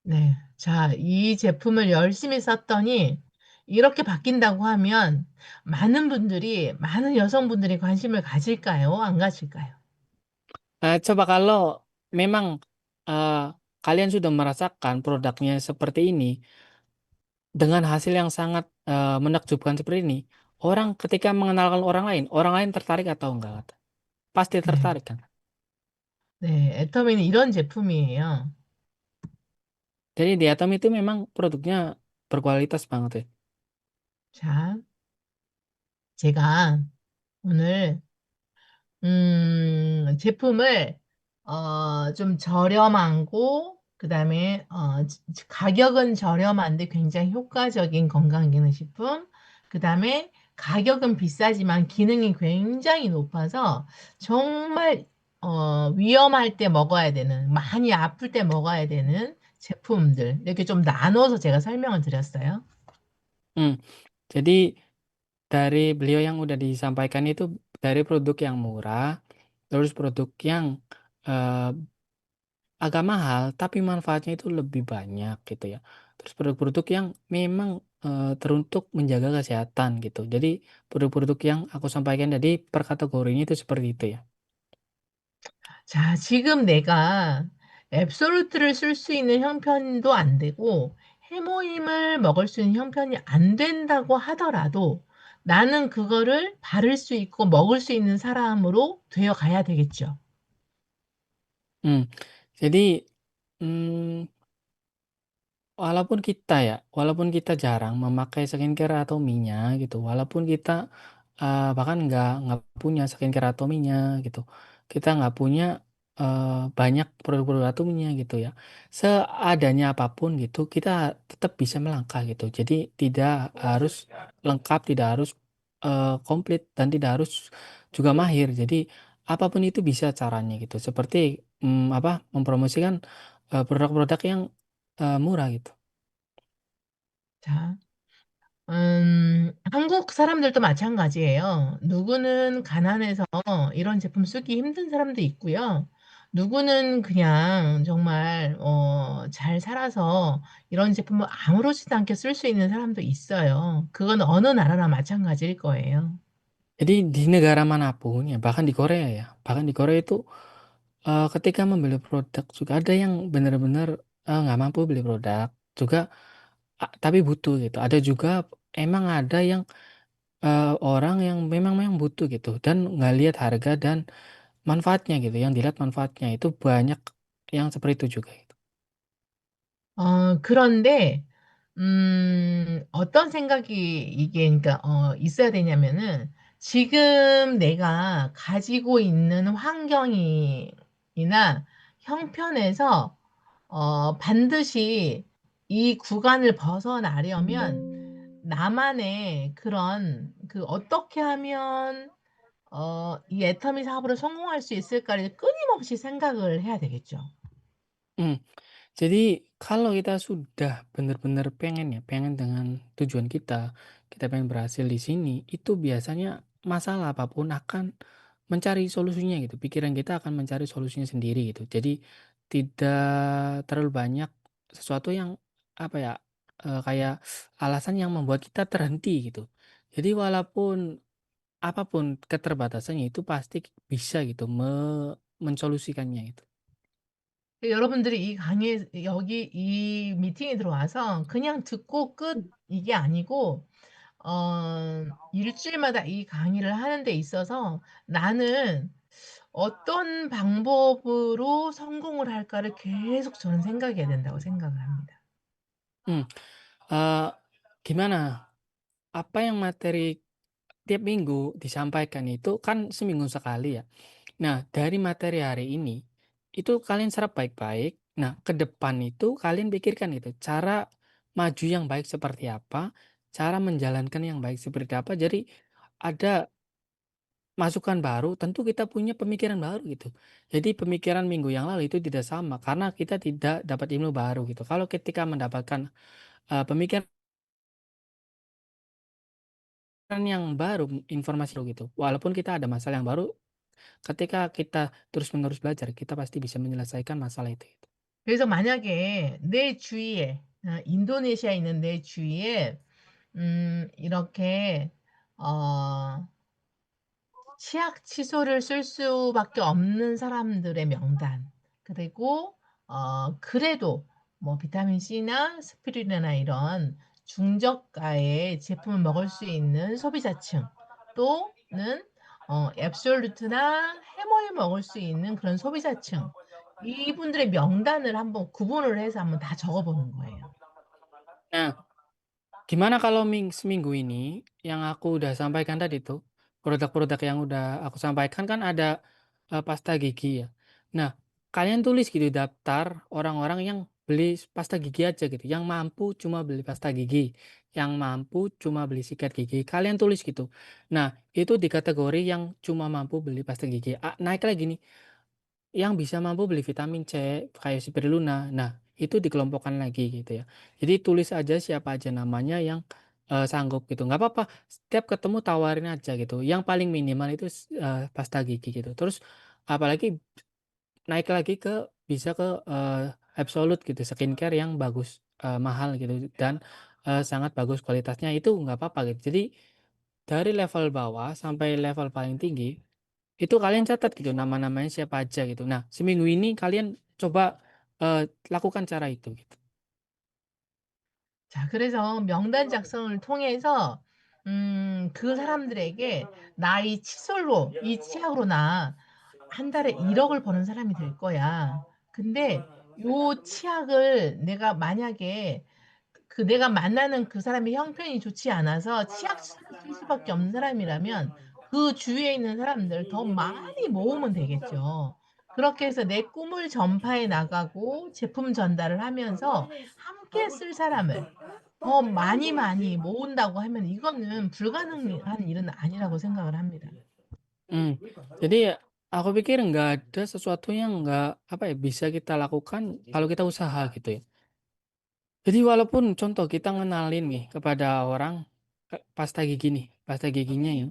네, 자, 이 제품을 열심히 썼더니 이렇게 바뀐다고 하면 많은 여성분들이 관심을 가질까요? 안 가질까요? Coba kalau memang, eee, kalian sudah merasakan produknya seperti ini, dengan hasil yang sangat, menakjubkan seperti ini, Orang ketika mengenalkan orang lain tertarik atau enggak? Pasti 네. tertarik kan? 네, 애터미는 이런 제품이에요. Jadi di Atom itu memang produknya berkualitas banget ya. 자, 제가 오늘 제품을 좀 저렴하고 그다음에 가격은 저렴한데 굉장히 효과적인 건강기능식품, 그다음에 가격은 비싸지만 기능이 굉장히 높아서 정말 위험할 때 먹어야 되는, 많이 아플 때 먹어야 되는 제품들 이렇게 좀 나눠서 제가 설명을 드렸어요. Hmm, jadi dari beliau yang udah disampaikan itu dari produk yang murah, terus produk yang eh, agak mahal tapi manfaatnya itu lebih banyak gitu ya. Terus produk-produk yang memang teruntuk menjaga kesehatan gitu. Jadi produk-produk yang aku sampaikan tadi per kategorinya itu seperti itu ya. 자, 지금 내가 앱솔루트를 쓸 수 있는 형편도 안 되고 해모임을 먹을 수 있는 형편이 안 된다고 하더라도 나는 그거를 바를 수 있고 먹을 수 있는 사람으로 되어 가야 되겠죠. Hmm, jadi hmm, walaupun kita jarang memakai skincare atau minyak gitu, walaupun kita bahkan nggak punya skincare atau minyak gitu, kita nggak punya banyak produk-produk atau minyak gitu ya, seadanya apapun gitu, kita tetap bisa melangkah gitu. Jadi tidak harus lengkap, tidak harus komplit dan tidak harus juga mahir. Jadi apapun itu bisa caranya gitu. Seperti mempromosikan produk-produk yang murah gitu. 자, 한국 사람들도 마찬가지예요. 누구는 가난해서 이런 제품 쓰기 힘든 사람도 있고요. 누구는 그냥 정말 잘 살아서 이런 제품을 아무렇지도 않게 쓸 수 있는 사람도 있어요. 그건 어느 나라나 마찬가지일 거예요. Jadi di negara manapun ya, bahkan di Korea ya, bahkan di Korea itu ketika membeli produk juga ada yang benar-benar nggak mampu beli produk juga, tapi butuh gitu. Ada juga emang ada yang orang yang memang butuh gitu dan nggak lihat harga dan manfaatnya gitu. Yang dilihat manfaatnya itu banyak yang seperti itu juga gitu. 그런데 어떤 생각이 이게 그러니까 있어야 되냐면은 지금 내가 가지고 있는 환경이나 형편에서 반드시 이 구간을 벗어나려면 나만의 그런 그 어떻게 하면 이 애터미 사업으로 성공할 수 있을까를 끊임없이 생각을 해야 되겠죠. Hmm. Jadi kalau kita sudah benar-benar pengen ya, pengen dengan tujuan kita pengen berhasil di sini, itu biasanya masalah apapun akan mencari solusinya gitu. Pikiran kita akan mencari solusinya sendiri gitu. Jadi tidak terlalu banyak sesuatu yang apa ya, kayak alasan yang membuat kita terhenti gitu. Jadi walaupun apapun keterbatasannya itu pasti bisa gitu mensolusikannya itu. 여러분들이 이 강의에 여기 이 미팅에 들어와서 그냥 듣고 끝 이게 아니고 일주일마다 이 강의를 하는 데 있어서 '나는 어떤 방법으로 성공을 할까.'를 계속 저는 생각해야 된다고 생각을 합니다. Hmm, eee, gimana, apa yang materi tiap minggu disampaikan itu kan seminggu sekali ya. Nah, dari materi hari ini, itu kalian serap baik-baik. Nah, ke depan itu kalian pikirkan gitu, cara maju yang baik seperti apa, cara menjalankan yang baik seperti apa. Jadi ada masukan baru, tentu kita punya pemikiran baru gitu. Jadi pemikiran minggu yang lalu itu tidak sama karena kita tidak dapat ilmu baru gitu. Kalau ketika mendapatkan pemikiran yang baru, informasi baru gitu, walaupun kita ada masalah yang baru, ketika kita terus-menerus belajar, kita pasti bisa menyelesaikan masalah itu gitu. 그래서 만약에 내 주위에 인도네시아에 있는 내 주위에 이렇게 어 치약 칫솔을 쓸 수밖에 없는 사람들의 명단, 그리고 그래도 뭐 비타민 C나 스피루리나 이런 중저가의 제품을 먹을 수 있는 소비자층 또는 앱솔루트나 해머를 먹을 수 있는 그런 소비자층 이분들의 명단을 한번 구분을 해서 한번 다 적어 보는 거예요. Nah, gimana kalau seminggu ini yang aku udah sampaikan tadi tuh, produk-produk yang udah aku sampaikan kan ada, pasta gigi ya. Nah, kalian tulis gitu daftar orang-orang yang beli pasta gigi aja gitu, yang mampu cuma beli pasta gigi, yang mampu cuma beli sikat gigi, kalian tulis gitu. Nah, itu di kategori yang cuma mampu beli pasta gigi, naik lagi nih, yang bisa mampu beli vitamin C kayak Spirulina. Nah, itu dikelompokkan lagi gitu ya. Jadi tulis aja siapa aja namanya yang, sanggup gitu, nggak apa-apa, setiap ketemu tawarin aja gitu, yang paling minimal itu pasta gigi gitu. Terus apalagi naik lagi ke bisa ke, Absolut gitu, skincare yang bagus, mahal gitu dan, sangat bagus kualitasnya, itu nggak apa-apa gitu. Jadi dari level bawah sampai level paling tinggi itu kalian catat gitu nama-namanya siapa aja gitu. Nah, seminggu ini kalian coba, lakukan cara itu gitu. 자, 그래서 명단 작성을 통해서 그 사람들에게 "나 이 칫솔로 이 치약으로 나 한 달에 1억을 버는 사람이 될 거야. 근데 요 치약을 내가 만약에 내가 만나는 그 사람의 형편이 좋지 않아서 치약을 쓸 수밖에 없는 사람이라면 그 주위에 있는 사람들 더 많이 모으면 되겠죠. 그렇게 해서 내 꿈을 전파해 나가고 제품 전달을 하면서 함께 쓸 사람을 더 많이 많이 모은다고 하면 이거는 불가능한 일은 아니라고 생각을 합니다. Mmm, jadi ya aku pikir nggak ada sesuatu yang nggak, apa ya, bisa kita lakukan kalau kita usaha gitu ya. Jadi walaupun contoh kita ngenalin nih kepada orang, pasta gigi nih, pasta giginya ya.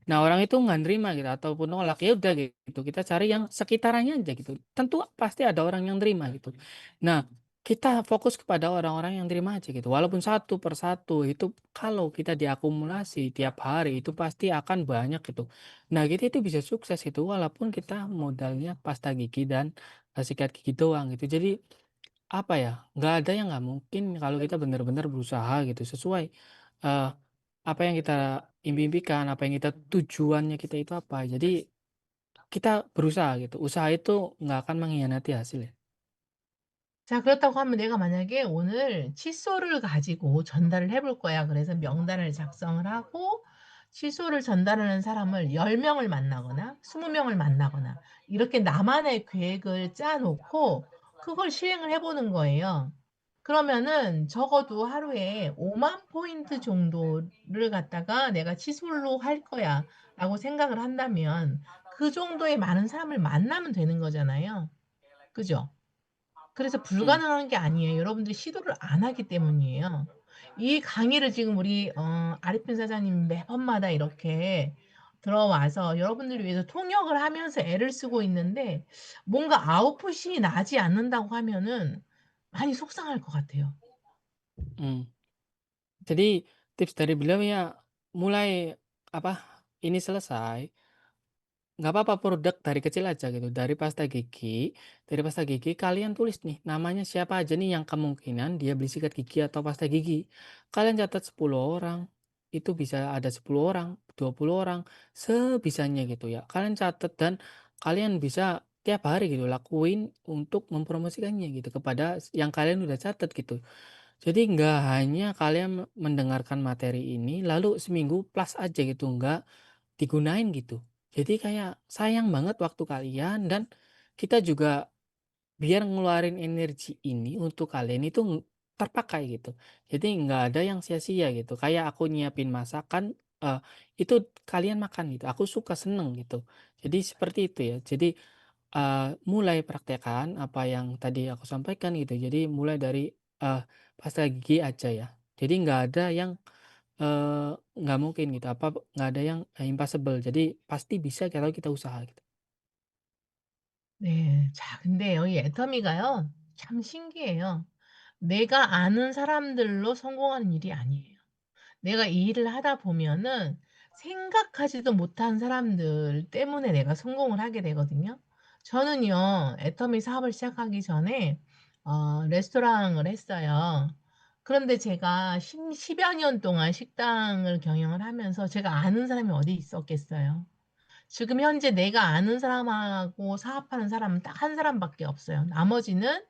Nah orang itu nggak nerima gitu ataupun nolak, ya udah gitu, kita cari yang sekitarannya aja gitu. Tentu pasti ada orang yang terima gitu. Nah, kita fokus kepada orang-orang yang terima aja gitu. Walaupun satu per satu itu kalau kita diakumulasi tiap hari itu pasti akan banyak gitu. Nah kita itu bisa sukses itu walaupun kita modalnya pasta gigi dan, sikat gigi doang gitu. Jadi apa ya, nggak ada yang nggak mungkin kalau kita benar-benar berusaha gitu sesuai, eee, apa yang kita impikan, apa yang kita tujuannya kita itu apa. Jadi kita berusaha gitu, usaha itu nggak akan mengkhianati hasil ya. 자, 그렇다고 하면 내가 만약에 오늘 칫솔을 가지고 전달을 해볼 거야. 그래서 명단을 작성을 하고 칫솔을 전달하는 사람을 10 명을 만나거나 20 명을 만나거나 이렇게 나만의 계획을 짜 놓고 그걸 시행을 해 보는 거예요. 그러면은 적어도 하루에 50,000 포인트 정도를 갖다가 '내가 칫솔로 할 거야.'라고 생각을 한다면 그 정도의 많은 사람을 만나면 되는 거잖아요. 그죠? 그래서 Mmm, 불가능한 게 아니에요. 여러분들이 시도를 안 하기 때문이에요. 이 강의를 지금 우리 아리핀 사장님이 매번마다 이렇게 들어와서 여러분들을 위해서 통역을 하면서 애를 쓰고 있는데 뭔가 아웃풋이 나지 않는다고 하면은 많이 속상할 것 같아요. mmm. Jadi tips dari beliau ya mulai, apa, ini selesai. Nggak apa-apa produk dari kecil aja gitu, dari pasta gigi kalian tulis nih namanya siapa aja nih yang kemungkinan dia beli sikat gigi atau pasta gigi. Kalian catat 10 orang, itu bisa ada 10 orang, 20 orang, sebisanya gitu ya. Kalian catat dan kalian bisa tiap hari gitu lakuin untuk mempromosikannya gitu kepada yang kalian udah catat gitu. Jadi nggak hanya kalian mendengarkan materi ini lalu seminggu plus aja gitu, nggak digunain gitu. Jadi kayak sayang banget waktu kalian dan kita juga biar ngeluarin energi ini untuk kalian itu terpakai gitu. Jadi nggak ada yang sia-sia gitu. Kayak aku nyiapin masakan, itu kalian makan gitu. Aku suka seneng gitu. Jadi seperti itu ya. Jadi, mulai praktekkan apa yang tadi aku sampaikan gitu. Jadi mulai dari, pasta gigi aja ya. Jadi nggak ada yang nggak mungkin gitu, nggak ada yang, impossible. Jadi pasti bisa kalau kita usaha gitu. 네. 자, 근데요, 이 애터미가요, 참 신기해요. 내가 아는 사람들로 성공하는 일이 아니에요. 내가 이 일을 하다 보면은 생각하지도 못한 사람들 때문에 내가 성공을 하게 되거든요. 저는요, 애터미 사업을 시작하기 전에 레스토랑을 했어요. 그런데 제가 10여 년 동안 식당을 경영을 하면서 제가 아는 사람이 어디 있었겠어요. 지금 현재 내가 아는 사람하고 사업하는 사람은 딱 한 사람밖에 없어요. 나머지는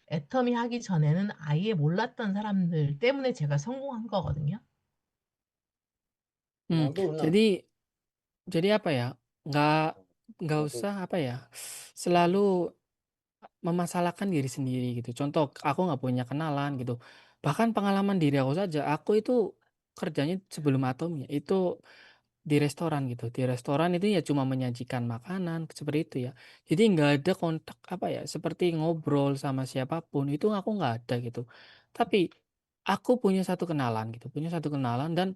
애터미 하기 전에는 아예 몰랐던 사람들 때문에 제가 성공한 거거든요. Jadi apa ya? Nggak nggak usah apa ya? Selalu memasalahkan diri sendiri gitu. Contoh, aku nggak punya kenalan gitu. Bahkan pengalaman diri aku saja, aku itu kerjanya sebelum Atom ya, itu di restoran gitu. Di restoran itu ya cuma menyajikan makanan seperti itu ya. Jadi nggak ada kontak apa ya, seperti ngobrol sama siapapun itu aku nggak ada gitu. Tapi aku punya satu kenalan gitu, punya satu kenalan dan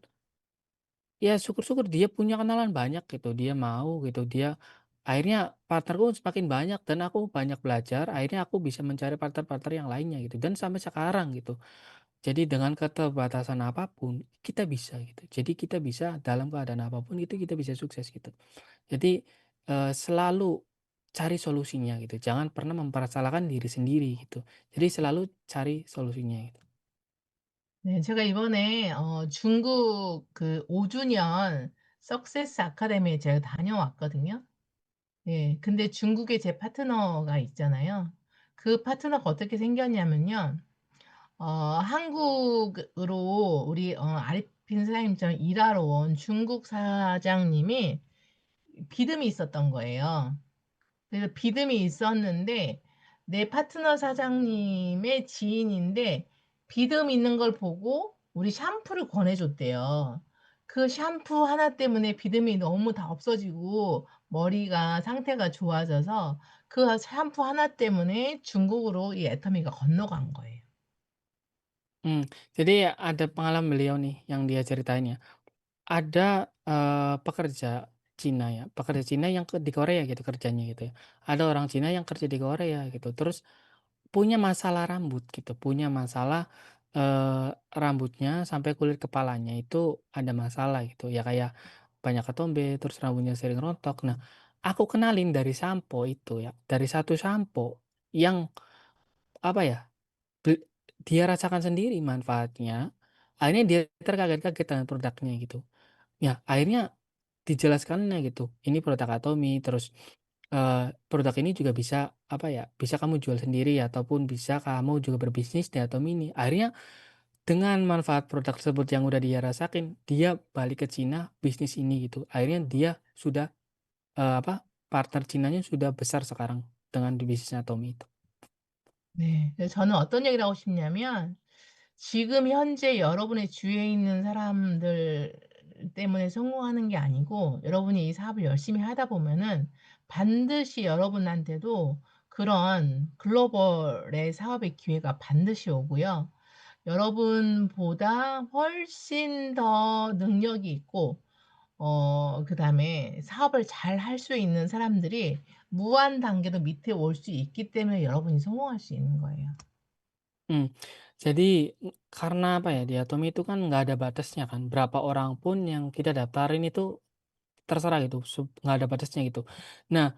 ya syukur-syukur dia punya kenalan banyak gitu, dia mau gitu, dia akhirnya partnerku semakin banyak dan aku banyak belajar, akhirnya aku bisa mencari partner-partner yang lainnya gitu dan sampai sekarang gitu. Jadi dengan keterbatasan apapun kita bisa gitu. Jadi kita bisa dalam keadaan apapun itu kita bisa sukses gitu. Jadi, selalu cari solusinya gitu, jangan pernah mempersalahkan diri sendiri gitu. Jadi selalu cari solusinya gitu. 네. 제가 이번에 중국 그 5 주년 석세스 아카데미에 제가 다녀왔거든요. 예. 근데 중국에 제 파트너가 있잖아요. 그 파트너가 어떻게 생겼냐면요. 한국으로 우리 아리핀 사장님처럼 일하러 온 중국 사장님이 비듬이 있었던 거예요. 그래서 비듬이 있었는데 내 파트너 사장님의 지인인데 비듬 있는 걸 보고 우리 샴푸를 권해 줬대요. 그 샴푸 하나 때문에 비듬이 너무 다 없어지고 머리가 상태가 좋아져서 그 샴푸 하나 때문에 중국으로 이 애터미가 건너간 거예요. Mmm, jadi ada pengalaman beliau nih yang dia ceritain ya. Ada, pekerja Cina ya, pekerja Cina yang di Korea gitu kerjanya gitu ya. Ada orang Cina yang kerja di Korea gitu, terus punya masalah rambut gitu, punya masalah, rambutnya sampai kulit kepalanya itu ada masalah gitu, ya kayak banyak ketombe, terus rambutnya sering rontok. Nah, aku kenalin dari sampo itu ya, dari satu sampo yang apa ya, be dia rasakan sendiri manfaatnya, akhirnya dia terkaget-kaget dengan produknya gitu. Ya akhirnya dijelaskannya gitu, ini produk Atomy, terus, produk ini juga bisa, apa ya, bisa kamu jual sendiri ataupun bisa kamu juga berbisnis di Atomy ini. Akhirnya dengan manfaat produk tersebut yang udah dia rasakin, dia balik ke Cina bisnis ini gitu. Akhirnya dia sudah, apa, partner Cinanya sudah besar sekarang dengan di bisnisnya Atomy itu. 네. 그래서 저는 어떤 얘기를 하고 싶냐면 지금 현재 여러분의 주위에 있는 사람들 때문에 성공하는 게 아니고 여러분이 이 사업을 열심히 하다 보면은 반드시 여러분한테도 그런 글로벌의 사업의 기회가 반드시 오고요. 여러분보다 훨씬 더 능력이 있고 그다음에 사업을 잘 할 수 있는 사람들이 무한 단계로 밑에 올 수 있기 때문에 여러분이 성공할 수 있는 거예요. Mmm, jadi, karena apa ya, di Atomy itu kan nggak ada batasnya kan, berapa orang pun yang kita daftarin itu terserah gitu, nggak ada batasnya gitu. Nah,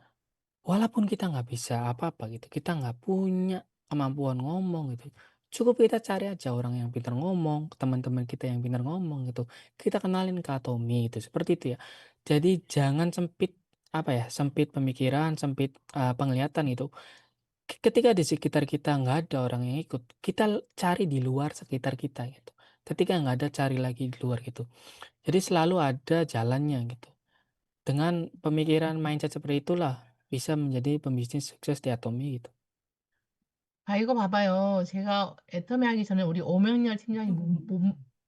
walaupun kita nggak bisa apa-apa gitu, kita nggak punya kemampuan ngomong gitu, cukup kita cari aja orang yang pintar ngomong, teman-teman kita yang pintar ngomong gitu, kita kenalin ke Atomy gitu, seperti itu ya. Jadi jangan sempit, apa ya, sempit pemikiran, sempit, penglihatan gitu. Ketika di sekitar kita nggak ada orang yang ikut, kita cari di luar sekitar kita gitu. Ketika nggak ada, cari lagi di luar gitu. Jadi selalu ada jalannya gitu. Dengan pemikiran mindset seperti itulah bisa menjadi pembisnis sukses di Atomy gitu. 아 이거 봐봐요. 제가 애터미 하기 전에 우리 오명렬 팀장님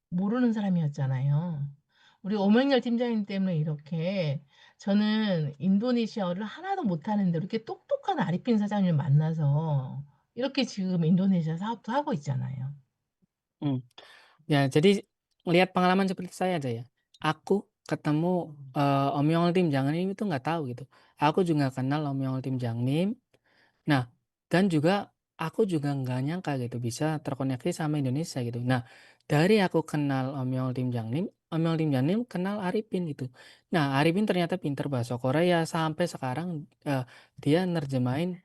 모르는 사람이었잖아요. 우리 오명렬 팀장님 때문에 이렇게 저는 인도네시아어를 하나도 못하는데 이렇게 똑똑한 아리핀 사장님을 만나서 이렇게 지금 인도네시아 사업도 하고 있잖아요. Mmm, ya jadi lihat pengalaman seperti saya aja ya. Aku ketemu, Om Yong Tim Jang Nim itu nggak tahu gitu. Aku juga nggak kenal Om Yong Tim Jang Nim. Nah, dan juga aku juga nggak nyangka gitu bisa terkoneksi sama Indonesia gitu. Nah, dari aku kenal Om Yong Tim Jang Nim, Om Yong Tim Jang Nim kenal Arifin gitu. Nah, Arifin ternyata pinter bahasa Korea sampai sekarang, dia nerjemahin,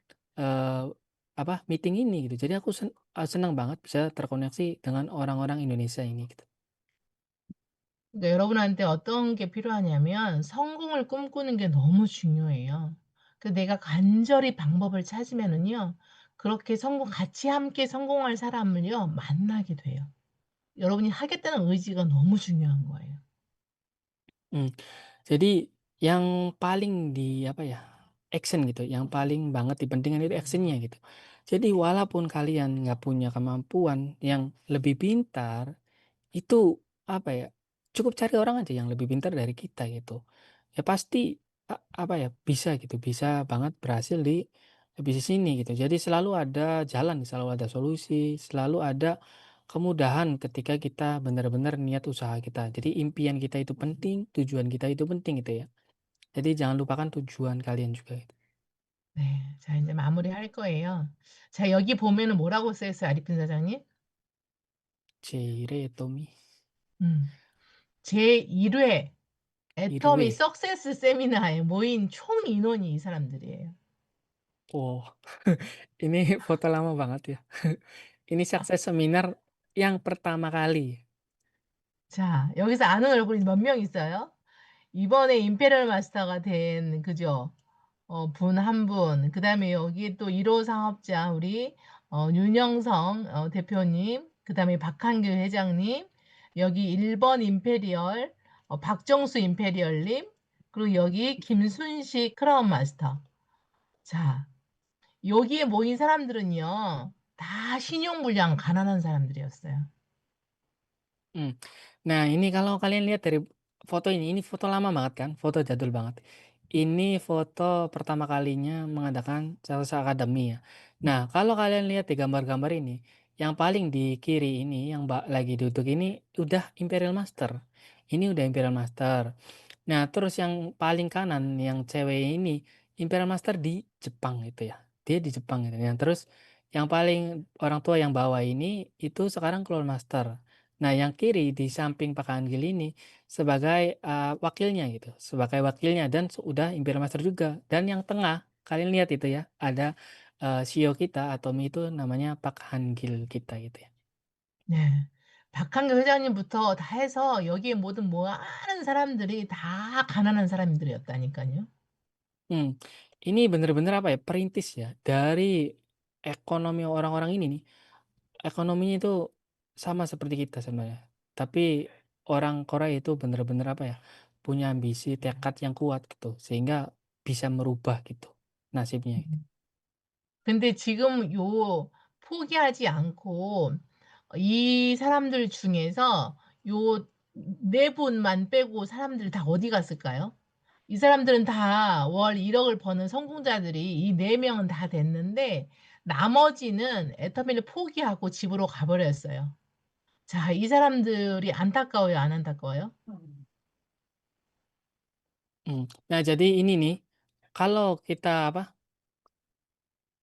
meeting ini gitu. Jadi aku senang banget bisa terkoneksi dengan orang-orang Indonesia ini gitu. 그러니까 여러분한테 어떤 게 필요하냐면 성공을 꿈꾸는 게 너무 중요해요. 그 내가 간절히 방법을 찾으면은요. 그렇게 같이 함께 성공할 사람을요 만나게 돼요. 여러분이 하겠다는 의지가 너무 중요한 거예요. Mmm, jadi yang paling action gitu, yang paling banget dipentingkan itu action-nya gitu. Jadi walaupun kalian nggak punya kemampuan yang lebih pintar, itu cukup cari orang aja yang lebih pintar dari kita gitu. Ya pasti bisa gitu, bisa banget berhasil di bisnis ini gitu. Jadi selalu ada jalan, selalu ada solusi, selalu ada kemudahan ketika kita benar-benar niat usaha kita. Jadi impian kita itu penting, tujuan kita itu penting gitu ya. Jadi jangan lupakan tujuan kalian juga gitu. 네. 자 인제 마무리할 거예요. 자 여기 보면은 뭐라고 써 있어요, 아리핀 사장님? Cire Tommy 음. 제1 회 애터미 Irwe. 석세스 세미나에 모인 총 인원이 이 사람들이에요. Oh, ini foto lama banget ya. Ini sukses seminar yang pertama kali. 자 여기서 아는 얼굴이 몇 명 있어요? 이번에 임페리얼 마스터가 된 그죠? 분 한 분. 그다음에 여기 또 1호 사업자 우리 윤영성 대표님, 그다음에 박한길 회장님, 여기 1번 임페리얼 박정수 임페리얼님, 그리고 여기 김순식 크라운 마스터. 자, 여기에 모인 사람들은요. 다 신용불량 가난한 사람들이었어요. Mmm. Nah, ini kalau kalian lihat dari foto ini foto lama banget kan, foto jadul banget. Ini foto pertama kalinya mengadakan Sales Academy ya. Nah, kalau kalian lihat di gambar-gambar ini, yang paling di kiri ini, yang lagi duduk ini udah Imperial Master. Ini udah Imperial Master. Nah, terus yang paling kanan, yang cewek ini, Imperial Master di Jepang itu ya. Dia di Jepang gitu. Nah, terus yang paling orang tua yang bawah ini, itu sekarang Clone Master. Nah, yang kiri di samping Pak Anggil ini sebagai wakilnya gitu, sebagai wakilnya dan udah Imperial Master juga. Dan yang tengah, kalian lihat itu ya, ada CEO kita atau itu namanya Pak Hangil kita gitu ya. 네. 박한길 회장님부터 다 해서 여기에 모든 많은 사람들이 다 가난한 사람들이었다니까요. Hmm, ini bener-bener perintis ya dari ekonomi orang-orang ini nih. Ekonominya itu sama seperti kita sebenarnya. Tapi orang Korea itu bener-bener punya ambisi, tekad yang kuat gitu, sehingga bisa merubah gitu nasibnya gitu. 근데 지금 포기하지 않고 이 사람들 중에서 요 네 분만 빼고 사람들 다 어디 갔을까요? 이 사람들은 다 월 1억을 버는 성공자들이 이 네 명은 다 됐는데 나머지는 애터미를 포기하고 집으로 가버렸어요. 자, 이 사람들이 안타까워요, 안 안타까워요? Nah, jadi ini nih, kalau kita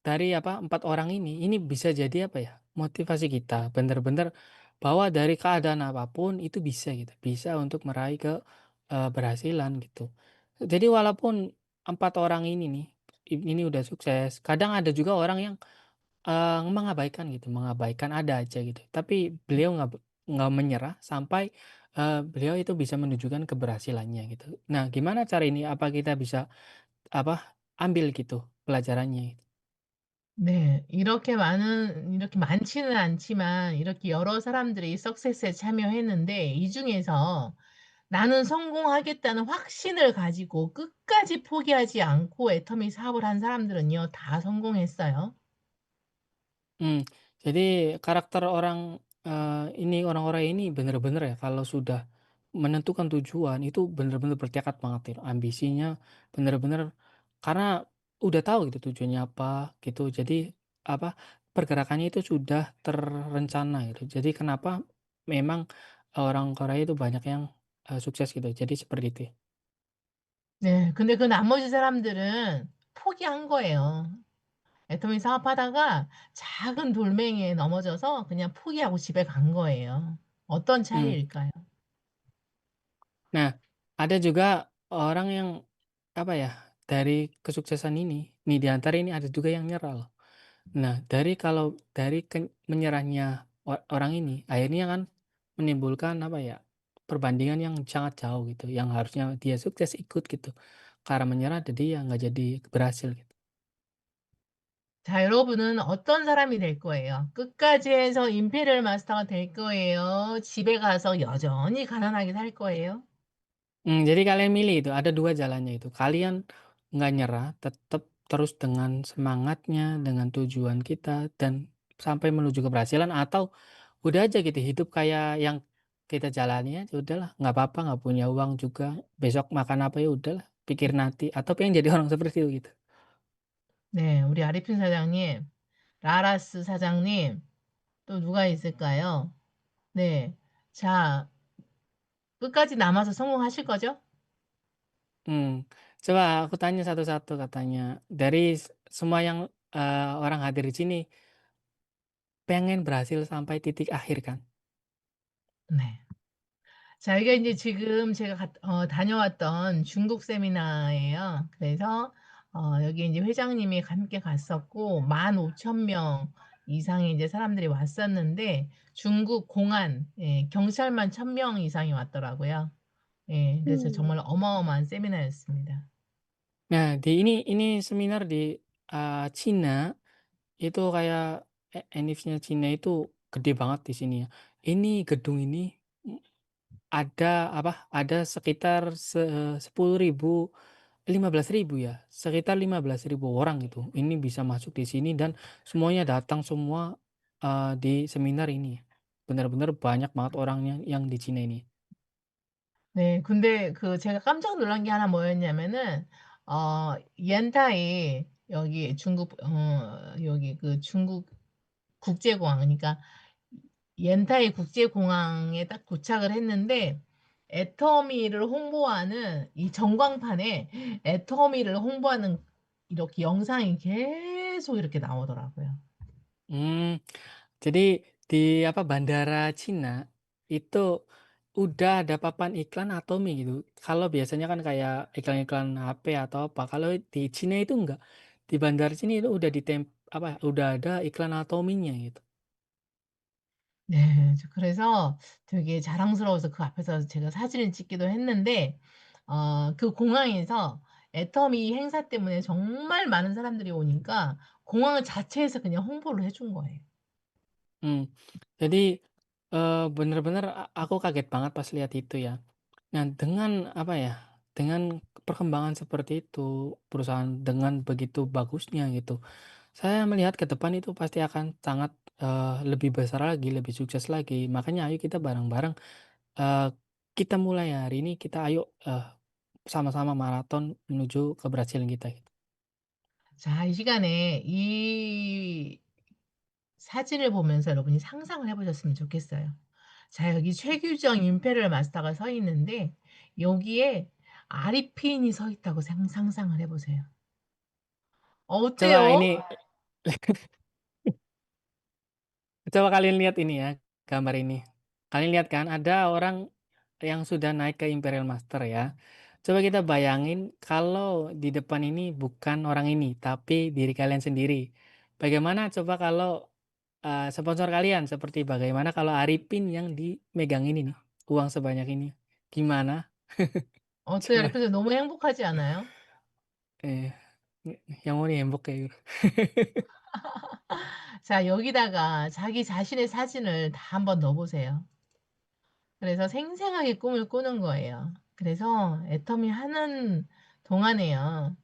dari 4 orang ini bisa jadi motivasi kita bener-bener bahwa dari keadaan apapun itu bisa gitu, bisa untuk meraih keberhasilan gitu. Jadi walaupun 4 orang ini nih, ini udah sukses, kadang ada juga orang yang mengabaikan gitu, mengabaikan ada aja gitu. Tapi beliau nggak menyerah sampai beliau itu bisa menunjukkan keberhasilannya gitu. Nah, gimana cara ini? Apa kita bisa ambil gitu pelajarannya? 네. 이렇게 많지는 않지만 이렇게 여러 사람들이 석세스에 참여했는데 이 중에서 나는 성공하겠다는 확신을 가지고 끝까지 포기하지 않고 애터미 사업을 한 사람들은요, 다 성공했어요. Mmm, jadi karakter orang, orang-orang ini bener-bener ya kalau sudah menentukan tujuan itu bener-bener bertekad banget ya, ambisinya bener-bener karena udah tahu gitu tujuannya apa gitu. Jadi apa, pergerakannya itu sudah terencana gitu. Jadi kenapa memang orang Korea itu banyak yang sukses gitu. Jadi seperti itu ya. 네. 근데 그 나머지 사람들은 포기한 거예요. 애터미 사업하다가 작은 돌멩이에 넘어져서 그냥 포기하고 집에 간 거예요. 어떤 Mmm. 차이일까요? Nah, ada juga orang yang dari kesuksesan ini, nih di antara ini ada juga yang nyerah loh. Nah, dari menyerahnya orang ini, akhirnya kan menimbulkan apa ya, perbandingan yang sangat jauh gitu, yang harusnya dia sukses ikut gitu. Karena menyerah jadi ya nggak jadi berhasil gitu. 자, 여러분은 어떤 사람이 될 거예요? 끝까지 해서 임페리얼 마스터가 될 거예요? 집에 가서 여전히 가난하게 살 거예요? Jadi kalian milih itu, ada 2 jalannya itu. Kalian nggak nyerah, tetap terus dengan semangatnya, dengan tujuan kita, dan sampai menuju keberhasilan, atau udah aja gitu hidup kayak yang kita jalani aja, udahlah nggak apa-apa, nggak punya uang juga, besok makan apa ya udahlah, pikir nanti, atau pengen jadi orang seperti itu gitu. 네, 우리 아리핀 사장님, 라라스 사장님, 또 누가 있을까요? 네. 자, 끝까지 남아서 성공하실 거죠? Hmm, Coba aku tanya satu-satu katanya, dari semua yang, orang hadir di sini pengen berhasil sampai titik akhir kan? 네. 자, 이게 이제 지금 제가 다녀왔던 중국 세미나예요. 그래서 여기 이제 회장님이 함께 갔었고 15,000명 이상의 이제 사람들이 왔었는데 중국 공안, 예, 경찰만 1,000명 이상이 왔더라고요. 예, 그래서 정말 어마어마한 세미나였습니다. Nah, ini seminar di, Cina, itu kayak enivnya Cina itu gede banget di sini ya. Ini gedung ini, mmm, ada apa, ada sekitar 10.000, 15.000 ya, sekitar 15.000 orang gitu. Ini bisa masuk di sini dan semuanya datang semua, di seminar ini. Benar-benar banyak banget orangnya yang di Cina ini. 네. 근데 제가 깜짝 놀란 게 하나 뭐였냐면은 옌타이 여기 중국 여기 중국 국제공항 그러니까 옌타이 국제공항에 딱 도착을 했는데 애터미를 홍보하는 이 전광판에 애터미를 홍보하는 이렇게 영상이 계속 이렇게 나오더라고요. Mmm, jadi di apa, bandara Cina itu udah ada papan iklan Atomy gitu. Kalau biasanya kan kayak iklan-iklan HP atau apa, kalau di Cina itu enggak. Di bandara sini itu udah apa, udah ada iklan Atomy-nya gitu. 네. 그래서 되게 자랑스러워서 그 앞에서 제가 사진을 찍기도 했는데 그 공항에서 애터미 행사 때문에 정말 많은 사람들이 오니까 공항 자체에서 그냥 홍보를 해준 거예요. Mmm, jadi, bener-bener aku kaget banget pas lihat itu ya. Nah, dengan apa ya, dengan perkembangan seperti itu, perusahaan dengan begitu bagusnya gitu, saya melihat ke depan itu pasti akan sangat, lebih besar lagi, lebih sukses lagi. Makanya ayo kita bareng-bareng, eee, kita mulai hari ini, kita ayo, sama-sama maraton menuju keberhasilan kita gitu. 자, 이 시간에 이 사진을 보면서 여러분이 상상을 해 보셨으면 좋겠어요. 자, 여기 최규정 임페리얼 마스터가 서 있는데 여기에 아리핀이 서 있다고 상상을 해 보세요. Coba 어때요? ini Coba kalian lihat ini ya, gambar ini. Kalian lihat kan ada orang yang sudah naik ke Imperial Master ya. Coba kita bayangin kalau di depan ini bukan orang ini, tapi diri kalian sendiri. Bagaimana coba kalau, sponsor kalian, seperti bagaimana kalau Arifin yang dimegangin ini, uang sebanyak ini, gimana? 어때요? Coba, 아리핀 너무 행복하지 않아요? eh, 영혼이 행복해요. 자, 여기다가 자기 자신의 사진을 다 한번 넣어 보세요. 그래서 생생하게 꿈을 꾸는 거예요. 그래서 애터미 하는 동안에요.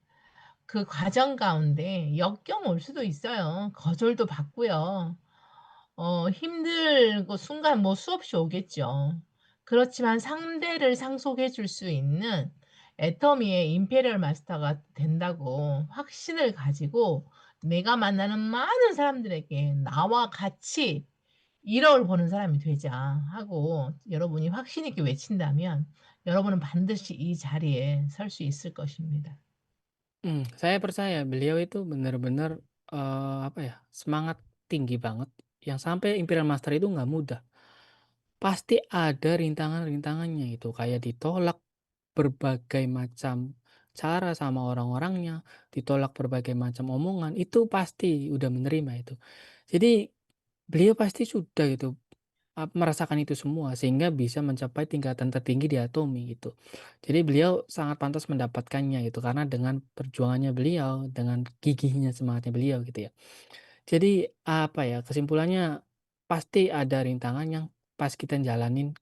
그 과정 가운데 역경 올 수도 있어요. 거절도 받고요. 힘들고 순간 뭐 수없이 오겠죠. 그렇지만 상대를 상속해 줄 수 있는 애터미의 임페리얼 마스터가 된다고 확신을 가지고 내가 만나는 많은 사람들에게 나와 같이 1억을 버는 사람이 되자 하고 여러분이 확신 있게 외친다면 여러분은 반드시 이 자리에 설 수 있을 것입니다. Saya percaya beliau itu benar-benar, apa ya, semangat tinggi banget, yang sampai Imperial Master itu nggak mudah. Pasti ada rintangan-rintangannya itu, kayak ditolak berbagai macam cara sama orang-orangnya, ditolak berbagai macam omongan, itu pasti udah menerima itu. Jadi beliau pasti sudah gitu, merasakan itu semua sehingga bisa mencapai tingkatan tertinggi di Atomi gitu. Jadi beliau sangat pantas mendapatkannya gitu karena dengan perjuangannya beliau, dengan gigihnya, semangatnya beliau gitu ya. Jadi apa ya, kesimpulannya pasti ada rintangan yang pas kita jalanin,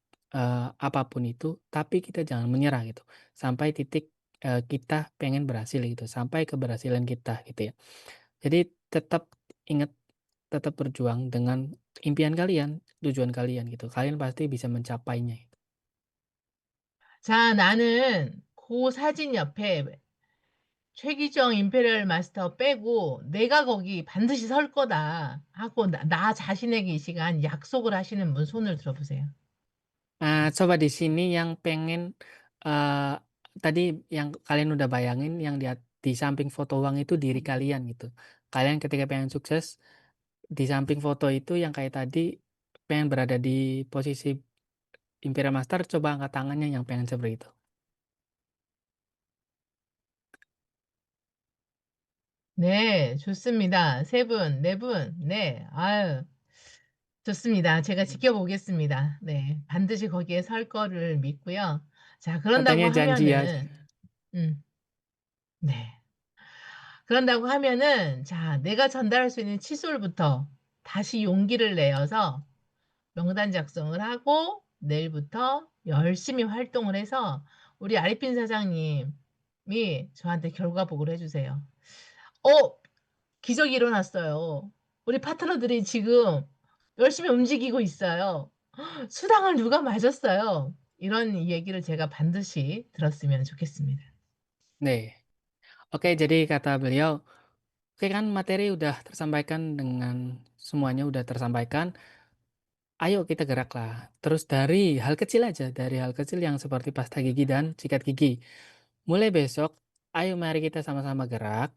apa itu, tapi kita jangan menyerah gitu, sampai titik, kita pengen berhasil gitu, sampai keberhasilan kita gitu ya. Jadi tetap ingat, tetap berjuang dengan impian kalian, tujuan kalian gitu, kalian pasti bisa mencapainya itu. 자, 나는 그 사진 옆에 최기정 임페리얼 마스터 빼고 내가 거기 반드시 설 거다 하고 나 자신에게 이 시간 약속을 하시는 분 손을 들어보세요. Coba di sini yang pengen, eee, tadi yang kalian udah bayangin yang di samping foto uang itu diri kalian gitu. Kalian ketika pengen sukses, di samping foto itu yang kayak tadi, pengen berada di posisi Imperial Master, coba angkat tangannya yang pengen seperti itu. 네, 좋습니다. 세 분, 네 분, 네, 아유, 좋습니다. 제가 지켜보겠습니다. 네, 반드시 거기에 설 거를 믿고요. 자, 그런다고 Katanya janji ya. 하면은, 네. 그런다고 하면은, 자, 내가 전달할 수 있는 칫솔부터 다시 용기를 내어서 명단 작성을 하고 내일부터 열심히 활동을 해서 우리 아리핀 사장님이 저한테 결과 보고를 해주세요. 기적이 일어났어요. 우리 파트너들이 지금 열심히 움직이고 있어요. 수당을 누가 맞았어요. 이런 얘기를 제가 반드시 들었으면 좋겠습니다. Nih, oke, jadi kata beliau, oke kan materi udah tersampaikan, dengan semuanya udah tersampaikan, ayo kita geraklah. Terus dari hal kecil aja, dari hal kecil yang seperti pasta gigi dan sikat gigi. Mulai besok, ayo mari kita sama-sama gerak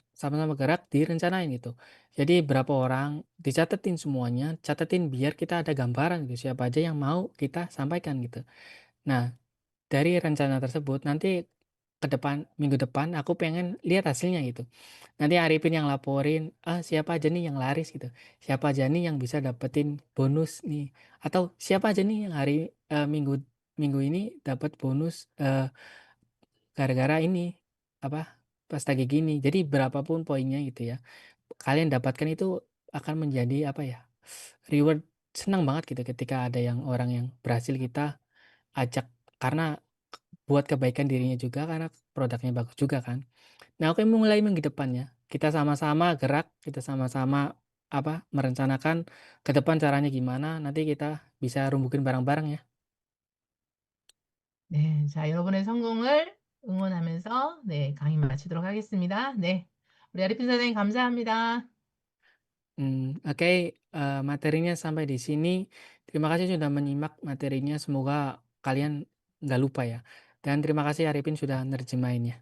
direncanain gitu. Jadi berapa orang, dicatetin semuanya, catetin biar kita ada gambaran gitu, siapa aja yang mau kita sampaikan gitu. Nah, dari rencana tersebut nanti ke depan, minggu depan aku pengen lihat hasilnya gitu. Nanti Arifin yang laporin, siapa aja nih yang laris gitu, siapa aja nih yang bisa dapetin bonus nih, atau siapa aja nih yang minggu minggu ini dapat bonus, gara-gara ini, apa, pasta gigi ini. Jadi berapapun poinnya gitu ya, kalian dapatkan itu akan menjadi apa ya, reward, senang banget gitu ketika ada yang orang yang berhasil kita ajak, karena buat kebaikan dirinya juga, karena produknya bagus juga kan. Nah, oke, mulai minggu depannya kita sama-sama gerak, kita sama-sama apa, merencanakan ke depan caranya gimana, nanti kita bisa rumbukin bareng-bareng ya. 네, 자, 여러분의 성공을 응원하면서 네, 강의 마치도록 하겠습니다. 네, 우리 아리핀 사장님 감사합니다. Oke, materinya sampai di sini. Terima kasih sudah menyimak materinya, semoga kalian nggak lupa ya. Dan terima kasih Arifin sudah nerjemahinnya.